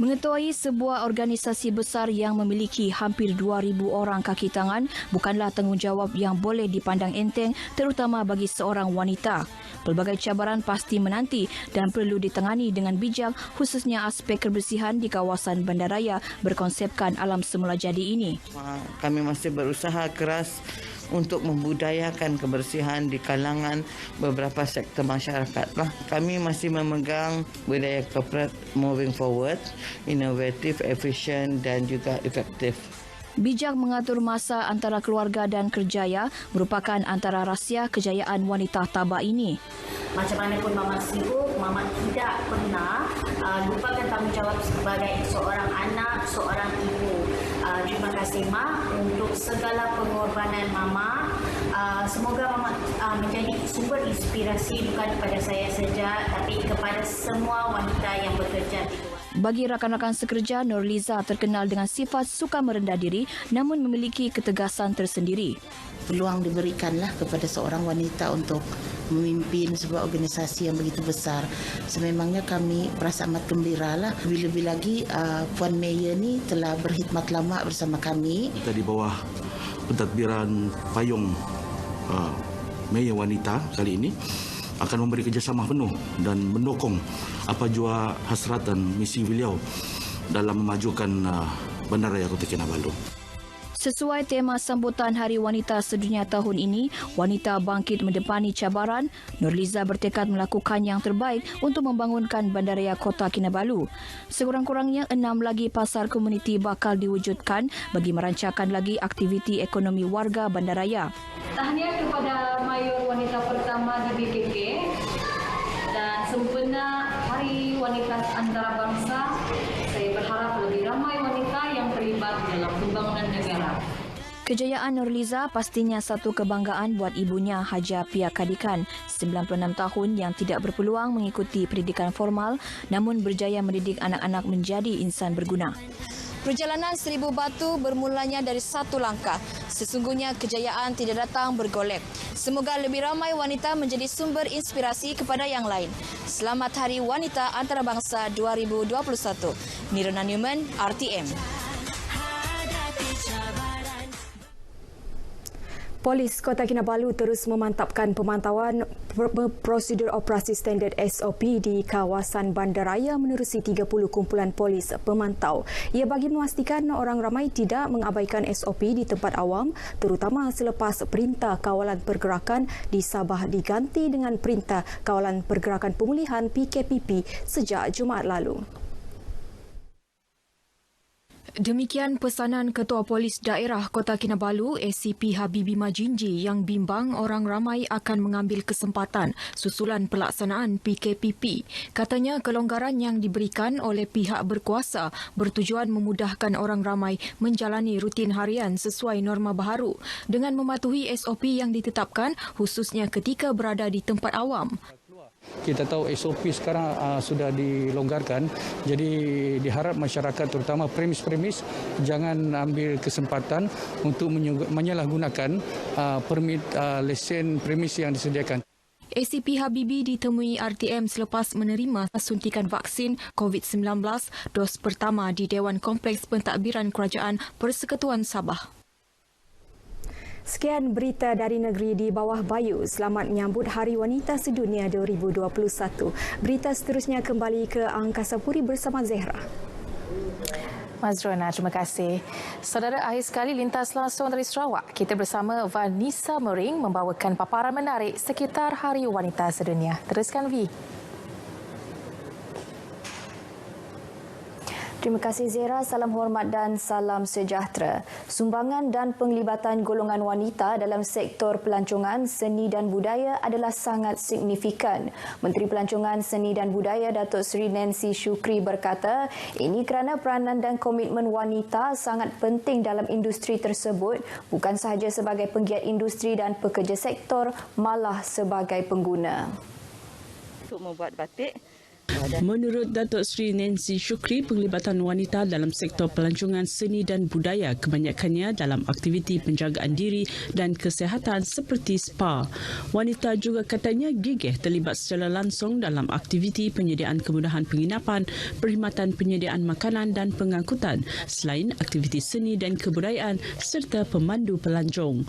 Mengetuai sebuah organisasi besar yang memiliki hampir 2,000 orang kaki tangan bukanlah tanggungjawab yang boleh dipandang enteng terutama bagi seorang wanita. Pelbagai cabaran pasti menanti dan perlu ditangani dengan bijak khususnya aspek kebersihan di kawasan bandaraya berkonsepkan alam semula jadi ini. Kami masih berusaha keras untuk membudayakan kebersihan di kalangan beberapa sektor masyarakat. Kami masih memegang budaya korporat moving forward, inovatif, efisien dan juga efektif. Bijak mengatur masa antara keluarga dan kerjaya merupakan antara rahsia kejayaan wanita tabah ini. Macam mana pun Mama sibuk, Mama tidak pernah lupakan tanggungjawab sebagai seorang anak, seorang ibu. Terima kasih Mak untuk segala pengorbanan Mama. Semoga Mama menjadi sumber inspirasi bukan kepada saya saja tapi kepada semua wanita yang bekerja di luar. Bagi rakan-rakan sekerja, Nurliza terkenal dengan sifat suka merendah diri namun memiliki ketegasan tersendiri. Peluang diberikanlah kepada seorang wanita untuk memimpin sebuah organisasi yang begitu besar. Sememangnya kami merasa amat gembira lah. Lebih-lebih lagi Puan Mayor ni telah berkhidmat lama bersama kami. Kita di bawah pentadbiran payung Mayor Wanita kali ini akan memberi kerjasama penuh dan mendukung apa jua hasrat dan misi beliau dalam memajukan Bandaraya Kota Kinabalu. Sesuai tema sambutan Hari Wanita Sedunia tahun ini, wanita bangkit mendepani cabaran, Nurliza bertekad melakukan yang terbaik untuk membangunkan Bandaraya Kota Kinabalu. Sekurang-kurangnya 6 lagi pasar komuniti bakal diwujudkan bagi merancakan lagi aktiviti ekonomi warga Bandaraya. Tahniah kepada Mayor Wanita pertama di BKK dan sempena Hari Wanita Antarabangsa. Saya berharap lebih ramai wanita yang terlibat dalam pembangunan negara. Kejayaan Nurliza pastinya satu kebanggaan buat ibunya Haja Pia Kadikan, 96 tahun yang tidak berpeluang mengikuti pendidikan formal namun berjaya mendidik anak-anak menjadi insan berguna. Perjalanan 1000 batu bermulanya dari satu langkah. Sesungguhnya kejayaan tidak datang bergolek. Semoga lebih ramai wanita menjadi sumber inspirasi kepada yang lain. Selamat Hari Wanita Antarabangsa 2021. Nirona Newman, RTM. Polis Kota Kinabalu terus memantapkan pemantauan prosedur operasi standard SOP di kawasan bandaraya menerusi 30 kumpulan polis pemantau. Ia bagi memastikan orang ramai tidak mengabaikan SOP di tempat awam, terutama selepas Perintah Kawalan Pergerakan di Sabah diganti dengan Perintah Kawalan Pergerakan Pemulihan PKPP sejak Jumaat lalu. Demikian pesanan Ketua Polis Daerah Kota Kinabalu ACP Habibi Majinji yang bimbang orang ramai akan mengambil kesempatan susulan pelaksanaan PKPP. Katanya kelonggaran yang diberikan oleh pihak berkuasa bertujuan memudahkan orang ramai menjalani rutin harian sesuai norma baharu dengan mematuhi SOP yang ditetapkan khususnya ketika berada di tempat awam. Kita tahu SOP sekarang sudah dilonggarkan, jadi diharap masyarakat terutama premis-premis jangan ambil kesempatan untuk menyalahgunakan permit lesen premis yang disediakan. ACP Habibi ditemui RTM selepas menerima suntikan vaksin COVID-19 dos pertama di Dewan Kompleks Pentadbiran Kerajaan Persekutuan Sabah. Sekian berita dari negeri di bawah Bayu. Selamat menyambut Hari Wanita Sedunia 2021. Berita seterusnya kembali ke Angkasa Puri bersama Zehra. Mazrona, terima kasih. Saudara, akhir sekali lintas langsung dari Sarawak. Kita bersama Vanessa Mering membawakan paparan menarik sekitar Hari Wanita Sedunia. Teruskan, Vi. Terima kasih Zera, salam hormat dan salam sejahtera. Sumbangan dan penglibatan golongan wanita dalam sektor pelancongan, seni dan budaya adalah sangat signifikan. Menteri Pelancongan, Seni dan Budaya Datuk Seri Nancy Shukri berkata, ini kerana peranan dan komitmen wanita sangat penting dalam industri tersebut, bukan sahaja sebagai penggiat industri dan pekerja sektor, malah sebagai pengguna. Untuk membuat batik, menurut Datuk Seri Nancy Shukri, penglibatan wanita dalam sektor pelancongan seni dan budaya kebanyakannya dalam aktiviti penjagaan diri dan kesihatan seperti spa. Wanita juga katanya gigih terlibat secara langsung dalam aktiviti penyediaan kemudahan penginapan, perkhidmatan penyediaan makanan dan pengangkutan, selain aktiviti seni dan kebudayaan serta pemandu pelancong.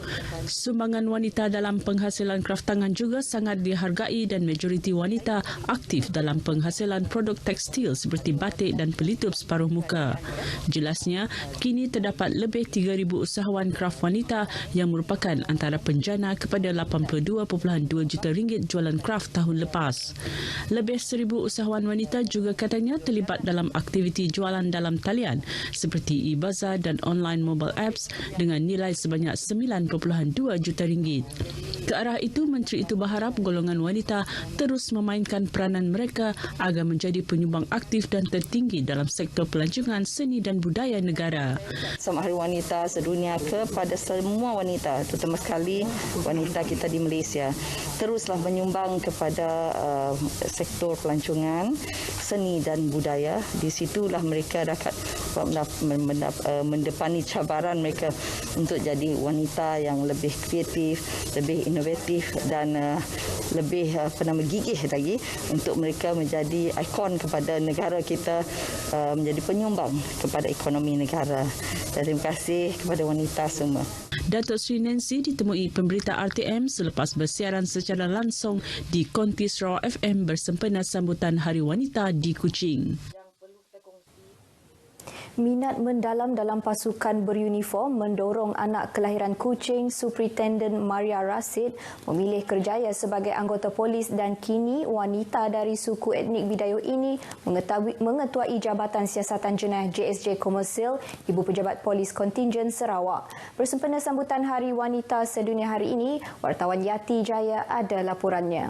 Sumbangan wanita dalam penghasilan kraftangan juga sangat dihargai dan majoriti wanita aktif dalam penghasilan produk tekstil seperti batik dan pelitup separuh muka. Jelasnya, kini terdapat lebih 3,000 usahawan kraf wanita yang merupakan antara penjana kepada 82.2 juta ringgit jualan kraf tahun lepas. Lebih 1,000 usahawan wanita juga katanya terlibat dalam aktiviti jualan dalam talian seperti e-bazaar dan online mobile apps dengan nilai sebanyak 9.2 juta ringgit. Ke arah itu, menteri itu berharap golongan wanita terus memainkan peranan mereka agar menjadi penyumbang aktif dan tertinggi dalam sektor pelancongan seni dan budaya negara. Selamat Hari Wanita Sedunia kepada semua wanita, terutama sekali wanita kita di Malaysia. Teruslah menyumbang kepada sektor pelancongan seni dan budaya. Di situlah mereka dapat mendepani cabaran mereka untuk jadi wanita yang lebih kreatif, lebih inovatif dan lebih gigih lagi untuk mereka menjadi ikon kepada negara kita, menjadi penyumbang kepada ekonomi negara. Terima kasih kepada wanita semua. Datuk Seri Nancy ditemui pemberita RTM selepas bersiaran secara langsung di Konti Sarawak FM bersempena sambutan Hari Wanita di Kuching. Minat mendalam dalam pasukan beruniform mendorong anak kelahiran Kuching, Superintendent Maria Rasid memilih kerjaya sebagai anggota polis dan kini wanita dari suku etnik Bidayu ini mengetuai Jabatan Siasatan Jenayah JSJ Komersil, Ibu Pejabat Polis Kontingen Sarawak. Bersempena sambutan Hari Wanita Sedunia hari ini, wartawan Yati Jaya ada laporannya.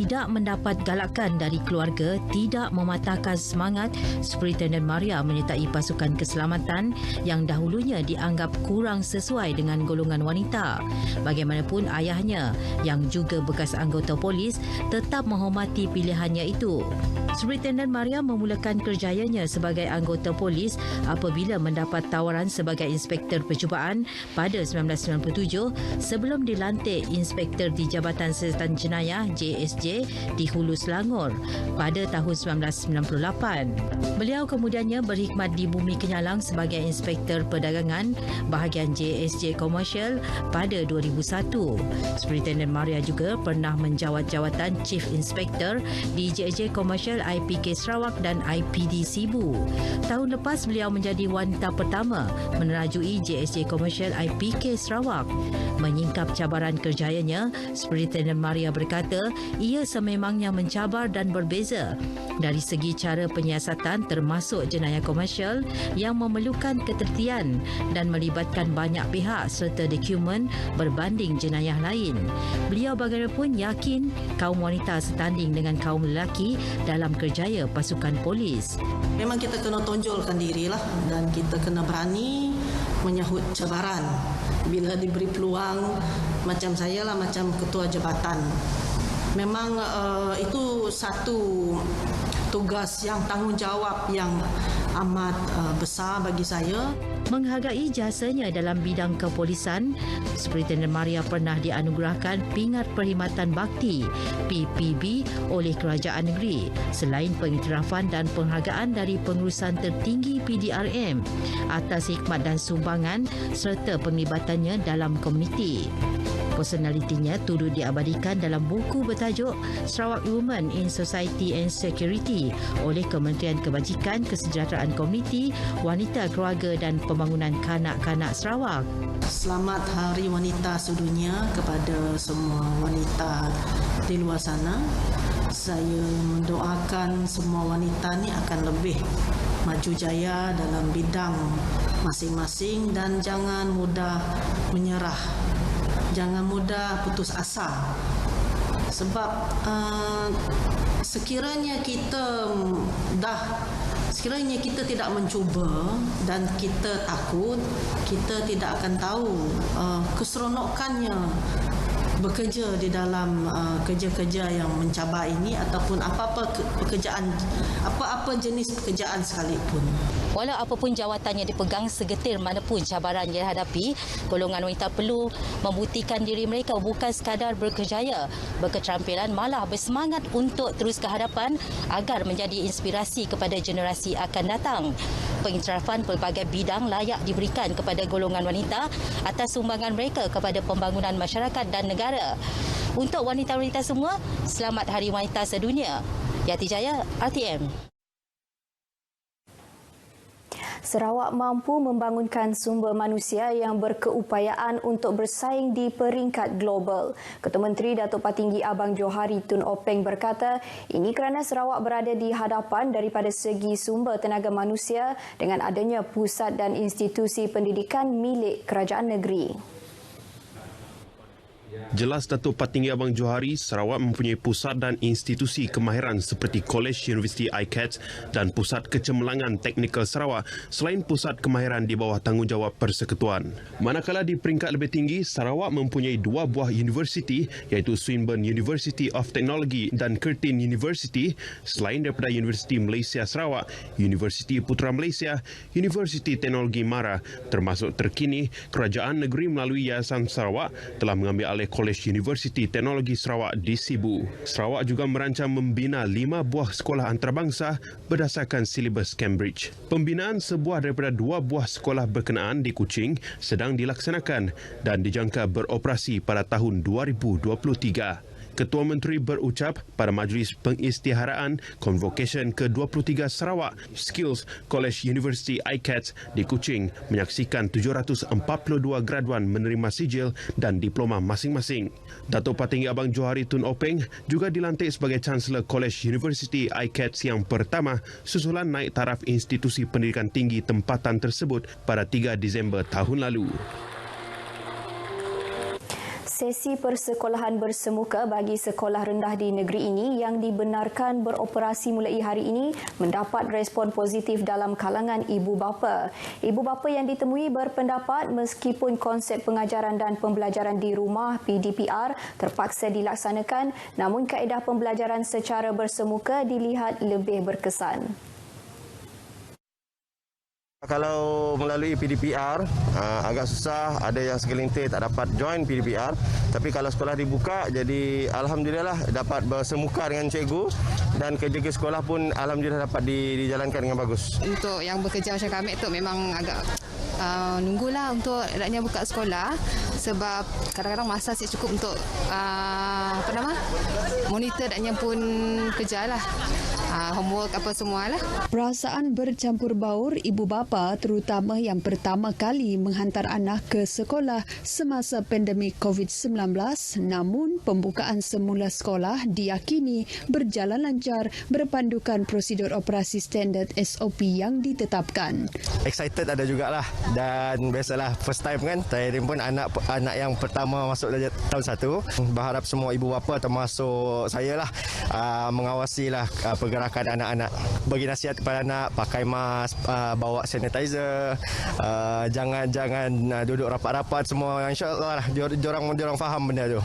Tidak mendapat galakan dari keluarga, tidak mematahkan semangat, Superintendent Maria menyertai pasukan keselamatan yang dahulunya dianggap kurang sesuai dengan golongan wanita. Bagaimanapun ayahnya yang juga bekas anggota polis tetap menghormati pilihannya itu. Superintendent Maria memulakan kerjayanya sebagai anggota polis apabila mendapat tawaran sebagai inspektor percubaan pada 1997 sebelum dilantik inspektor di Jabatan Siasatan Jenayah JSJ di Hulu Selangor pada tahun 1998. Beliau kemudiannya berkhidmat di Bumi Kenyalang sebagai inspektor perdagangan bahagian JSJ Komersial pada 2001. Superintendent Maria juga pernah menjawat jawatan Chief Inspector di JSJ Komersial IPK Sarawak dan IPD Sibu. Tahun lepas beliau menjadi wanita pertama menerajui JSJ Komersial IPK Sarawak. Menyingkap cabaran kerjayanya, Superintendent Maria berkata ia sememangnya mencabar dan berbeza dari segi cara penyiasatan termasuk jenayah komersial yang memerlukan ketertian dan melibatkan banyak pihak serta dokumen berbanding jenayah lain. Beliau bagaimanapun yakin kaum wanita setanding dengan kaum lelaki dalam kerjaya pasukan polis. Memang kita kena tonjolkan dirilah dan kita kena berani menyahut cabaran. Bila diberi peluang macam saya lah, macam ketua jabatan. Memang itu satu tugas yang tanggungjawab yang amat besar bagi saya. Menghargai jasanya dalam bidang kepolisan, Superintendent Maria pernah dianugerahkan Pingat Perkhidmatan Bakti PPB oleh Kerajaan Negeri selain pengiktirafan dan penghargaan dari pengurusan tertinggi PDRM atas khidmat dan sumbangan serta penglibatannya dalam komuniti. Personalitinya turut diabadikan dalam buku bertajuk Sarawak Women in Society and Security oleh Kementerian Kebajikan, Kesejahteraan Komuniti, Wanita, Keluarga dan Pembangunan Kanak-Kanak Sarawak. Selamat Hari Wanita Sedunia kepada semua wanita di luar sana. Saya mendoakan semua wanita ni akan lebih maju jaya dalam bidang masing-masing dan jangan mudah menyerah. Jangan mudah putus asa. Sebab sekiranya kita tidak mencuba dan kita takut, kita tidak akan tahu keseronokannya bekerja di dalam kerja-kerja yang mencabar ini ataupun apa-apa pekerjaan, apa-apa jenis pekerjaan sekalipun. Walau apapun jawatannya dipegang, segetir manapun cabaran yang dihadapi, golongan wanita perlu membuktikan diri mereka bukan sekadar berkerjaya, berketerampilan, malah bersemangat untuk terus ke hadapan agar menjadi inspirasi kepada generasi akan datang. Pengiktirafan pelbagai bidang layak diberikan kepada golongan wanita atas sumbangan mereka kepada pembangunan masyarakat dan negara. Untuk wanita-wanita semua, selamat Hari Wanita Sedunia. Yati Jaya, RTM. Sarawak mampu membangunkan sumber manusia yang berkeupayaan untuk bersaing di peringkat global. Ketua Menteri Datuk Patinggi Abang Johari Tun Openg berkata, ini kerana Sarawak berada di hadapan daripada segi sumber tenaga manusia dengan adanya pusat dan institusi pendidikan milik kerajaan negeri. Jelas Datuk Patinggi Abang Johari, Sarawak mempunyai pusat dan institusi kemahiran seperti College University ICAT dan Pusat Kecemerlangan Teknikal Sarawak selain pusat kemahiran di bawah tanggungjawab Persekutuan. Manakala di peringkat lebih tinggi, Sarawak mempunyai 2 buah universiti iaitu Swinburne University of Technology dan Curtin University selain daripada Universiti Malaysia Sarawak, Universiti Putra Malaysia, Universiti Teknologi Mara termasuk terkini Kerajaan Negeri melalui Yayasan Sarawak telah mengambil alih College Universiti Teknologi Sarawak di Sibu. Sarawak juga merancang membina 5 buah sekolah antarabangsa berdasarkan silibus Cambridge. Pembinaan sebuah daripada 2 buah sekolah berkenaan di Kuching sedang dilaksanakan dan dijangka beroperasi pada tahun 2023. Ketua Menteri berucap pada Majlis Pengisytiharaan Convocation ke-23 Sarawak Skills College University ICAT di Kuching menyaksikan 742 graduan menerima sijil dan diploma masing-masing. Datuk Patinggi Abang Johari Tun Openg juga dilantik sebagai Chancellor College University ICAT yang pertama susulan naik taraf institusi pendidikan tinggi tempatan tersebut pada 3 Disember tahun lalu. Sesi persekolahan bersemuka bagi sekolah rendah di negeri ini yang dibenarkan beroperasi mulai hari ini mendapat respon positif dalam kalangan ibu bapa. Ibu bapa yang ditemui berpendapat meskipun konsep pengajaran dan pembelajaran di rumah PDPR terpaksa dilaksanakan, namun kaedah pembelajaran secara bersemuka dilihat lebih berkesan. Kalau melalui PDPR agak susah, ada yang segelintir tak dapat join PDPR. Tapi kalau sekolah dibuka, jadi alhamdulillah dapat bersemuka dengan cikgu dan kerja sekolah pun alhamdulillah dapat dijalankan dengan bagus. Untuk yang bekerja macam kami tu memang agak nunggulah untuk adanya buka sekolah sebab kadang-kadang masa tak cukup untuk monitor adanya pun kerjalah. Homework apa semualah. Perasaan bercampur baur ibu bapa terutama yang pertama kali menghantar anak ke sekolah semasa pandemik COVID-19, namun pembukaan semula sekolah diyakini berjalan lancar berpandukan prosedur operasi standard SOP yang ditetapkan. Excited ada jugalah dan biasalah first time kan, saya pun anak yang pertama masuk tahun 1. Berharap semua ibu bapa termasuk saya lah mengawasilah pergerakan anak-anak. Bagi nasihat kepada anak, pakai mask, bawa sanitizer, jangan duduk rapat-rapat semua. InsyaAllah lah, diorang faham benda tu.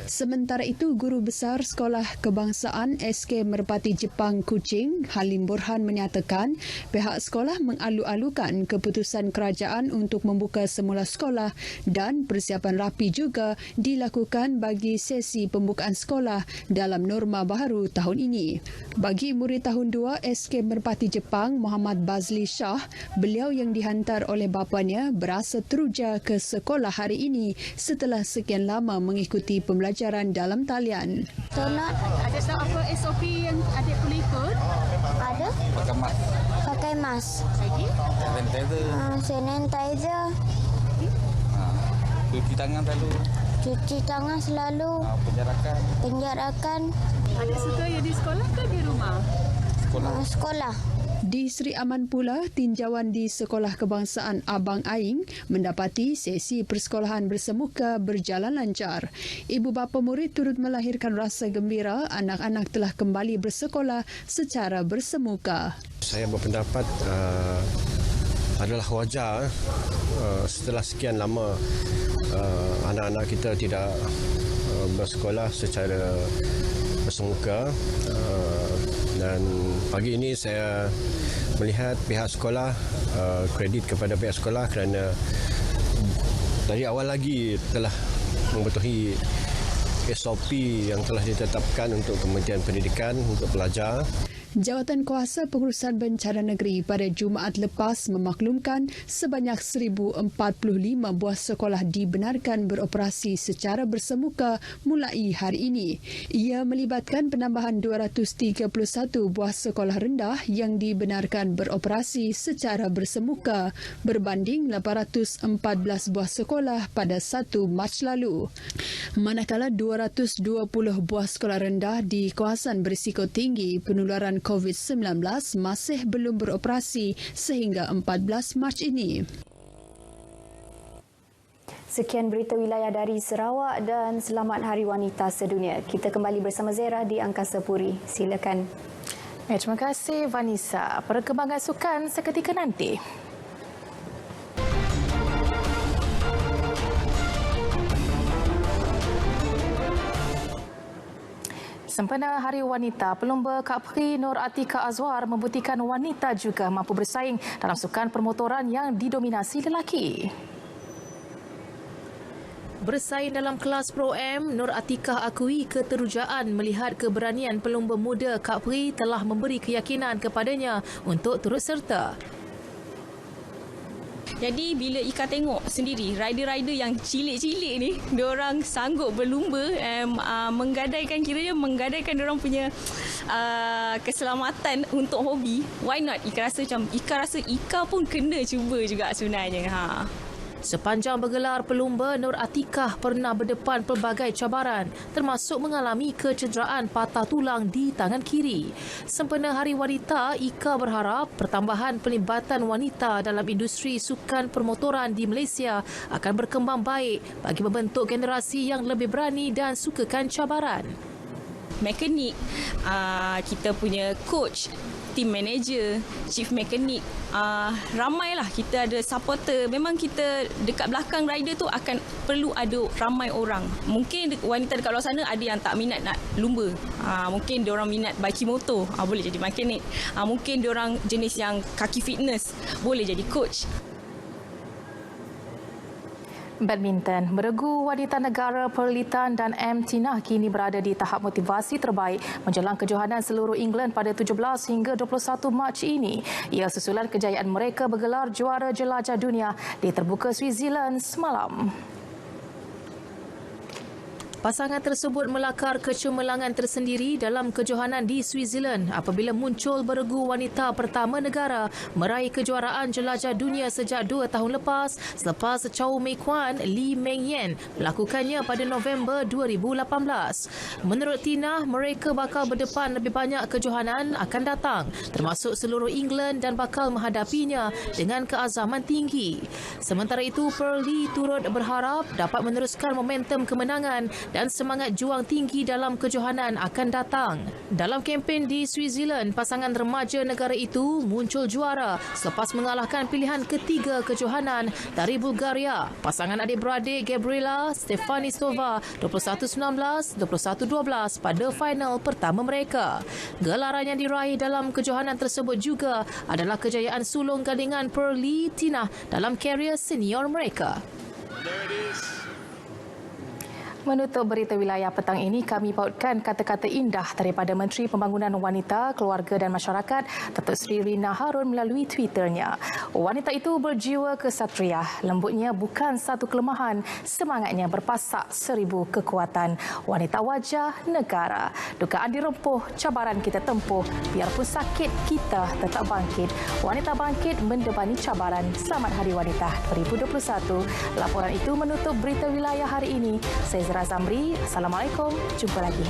Sementara itu, Guru Besar Sekolah Kebangsaan SK Merpati Jepang Kuching, Halim Burhan menyatakan pihak sekolah mengalu-alukan keputusan kerajaan untuk membuka semula sekolah dan persiapan rapi juga dilakukan bagi sesi pembukaan sekolah dalam norma baharu tahun ini. Bagi murid tahun 2 SK Merpati Jepang, Muhammad Bazli Shah, beliau yang dihantar oleh bapanya berasa teruja ke sekolah hari ini setelah sekian lama mengikuti pembelajaran dalam talian. Ada tahu apa SOP yang adik perlu ikut? Ada. Pakai mask. Lagi? Sanitizer. Cuci tangan selalu. Cuci tangan selalu. Penjarakan. Adik suka ya di sekolah ke di rumah? Sekolah. Di Seri Aman pula, tinjauan di Sekolah Kebangsaan Abang Aing mendapati sesi persekolahan bersemuka berjalan lancar. Ibu bapa murid turut melahirkan rasa gembira anak-anak telah kembali bersekolah secara bersemuka. Saya berpendapat adalah wajar setelah sekian lama anak-anak kita tidak bersekolah secara bersemuka. Dan pagi ini saya melihat pihak sekolah, kredit kepada pihak sekolah kerana dari awal lagi telah mematuhi SOP yang telah ditetapkan untuk Kementerian Pendidikan untuk pelajar. Jawatan Kuasa Pengurusan Bencana Negeri pada Jumaat lepas memaklumkan sebanyak 1,045 buah sekolah dibenarkan beroperasi secara bersemuka mulai hari ini. Ia melibatkan penambahan 231 buah sekolah rendah yang dibenarkan beroperasi secara bersemuka berbanding 814 buah sekolah pada 1 Mac lalu. Manakala 220 buah sekolah rendah di kawasan berisiko tinggi penularan COVID-19 masih belum beroperasi sehingga 14 Mac ini. Sekian berita wilayah dari Sarawak dan selamat Hari Wanita Sedunia. Kita kembali bersama Zera di Angkasa Puri. Silakan. Terima kasih Vanessa. Perkembangan sukan seketika nanti. Sempena Hari Wanita, pelumba Kap Pri Nur Atika Azwar membuktikan wanita juga mampu bersaing dalam sukan permotoran yang didominasi lelaki. Bersaing dalam kelas Pro-Am, Nur Atikah akui keterujaan melihat keberanian pelumba muda Kap Pri telah memberi keyakinan kepadanya untuk turut serta. Jadi bila Ika tengok sendiri rider-rider yang cilik-cilik ni, diorang sanggup berlumba, menggadaikan diorang punya keselamatan untuk hobi. Why not? Ika rasa Ika pun kena cuba juga sebenarnya. Sepanjang bergelar pelumba, Nur Atikah pernah berdepan pelbagai cabaran, termasuk mengalami kecederaan patah tulang di tangan kiri. Sempena Hari Wanita, Ika berharap pertambahan pelibatan wanita dalam industri sukan permotoran di Malaysia akan berkembang baik bagi membentuk generasi yang lebih berani dan sukakan cabaran. Mekanik, kita punya coach, team manager, chief mekanik, ramailah kita ada supporter. Memang kita dekat belakang rider tu akan perlu ada ramai orang. Mungkin wanita dekat luar sana ada yang tak minat nak lumba. Mungkin diorang minat baiki motor, boleh jadi mekanik. Mungkin diorang jenis yang kaki fitness, boleh jadi coach. Badminton, beregu wanita negara Perlitan dan M. Tina kini berada di tahap motivasi terbaik menjelang kejohanan seluruh England pada 17 hingga 21 Mac ini. Ia susulan kejayaan mereka bergelar juara jelajah dunia di terbuka Switzerland semalam. Pasangan tersebut melakar kecemerlangan tersendiri dalam kejohanan di Switzerland apabila muncul beregu wanita pertama negara meraih kejuaraan jelajah dunia sejak 2 tahun lepas selepas Chow Mei Kwan Lee Meng Yen melakukannya pada November 2018. Menurut Tina, mereka bakal berdepan lebih banyak kejohanan akan datang, termasuk seluruh England, dan bakal menghadapinya dengan keazaman tinggi. Sementara itu, Pearlie turut berharap dapat meneruskan momentum kemenangan dan semangat juang tinggi dalam kejohanan akan datang. Dalam kempen di Switzerland, pasangan remaja negara itu muncul juara selepas mengalahkan pilihan ketiga kejohanan dari Bulgaria, pasangan adik-beradik Gabriela Stefanisova 21-19, 21-12 pada final pertama mereka. Gelaran yang diraih dalam kejohanan tersebut juga adalah kejayaan sulung gandingan Pearlie Tina dalam karier senior mereka. Menutup berita wilayah petang ini, kami pautkan kata-kata indah daripada Menteri Pembangunan Wanita, Keluarga dan Masyarakat, Datuk Seri Rina Harun melalui Twitternya. Wanita itu berjiwa kesatria, lembutnya bukan satu kelemahan, semangatnya berpasak 1000 kekuatan. Wanita wajah negara, dugaan dirempuh, cabaran kita tempuh, biarpun sakit kita tetap bangkit. Wanita bangkit mendebani cabaran. Selamat Hari Wanita 2021. Laporan itu menutup berita wilayah hari ini. Saya Zara Zamri. Assalamualaikum. Jumpa lagi.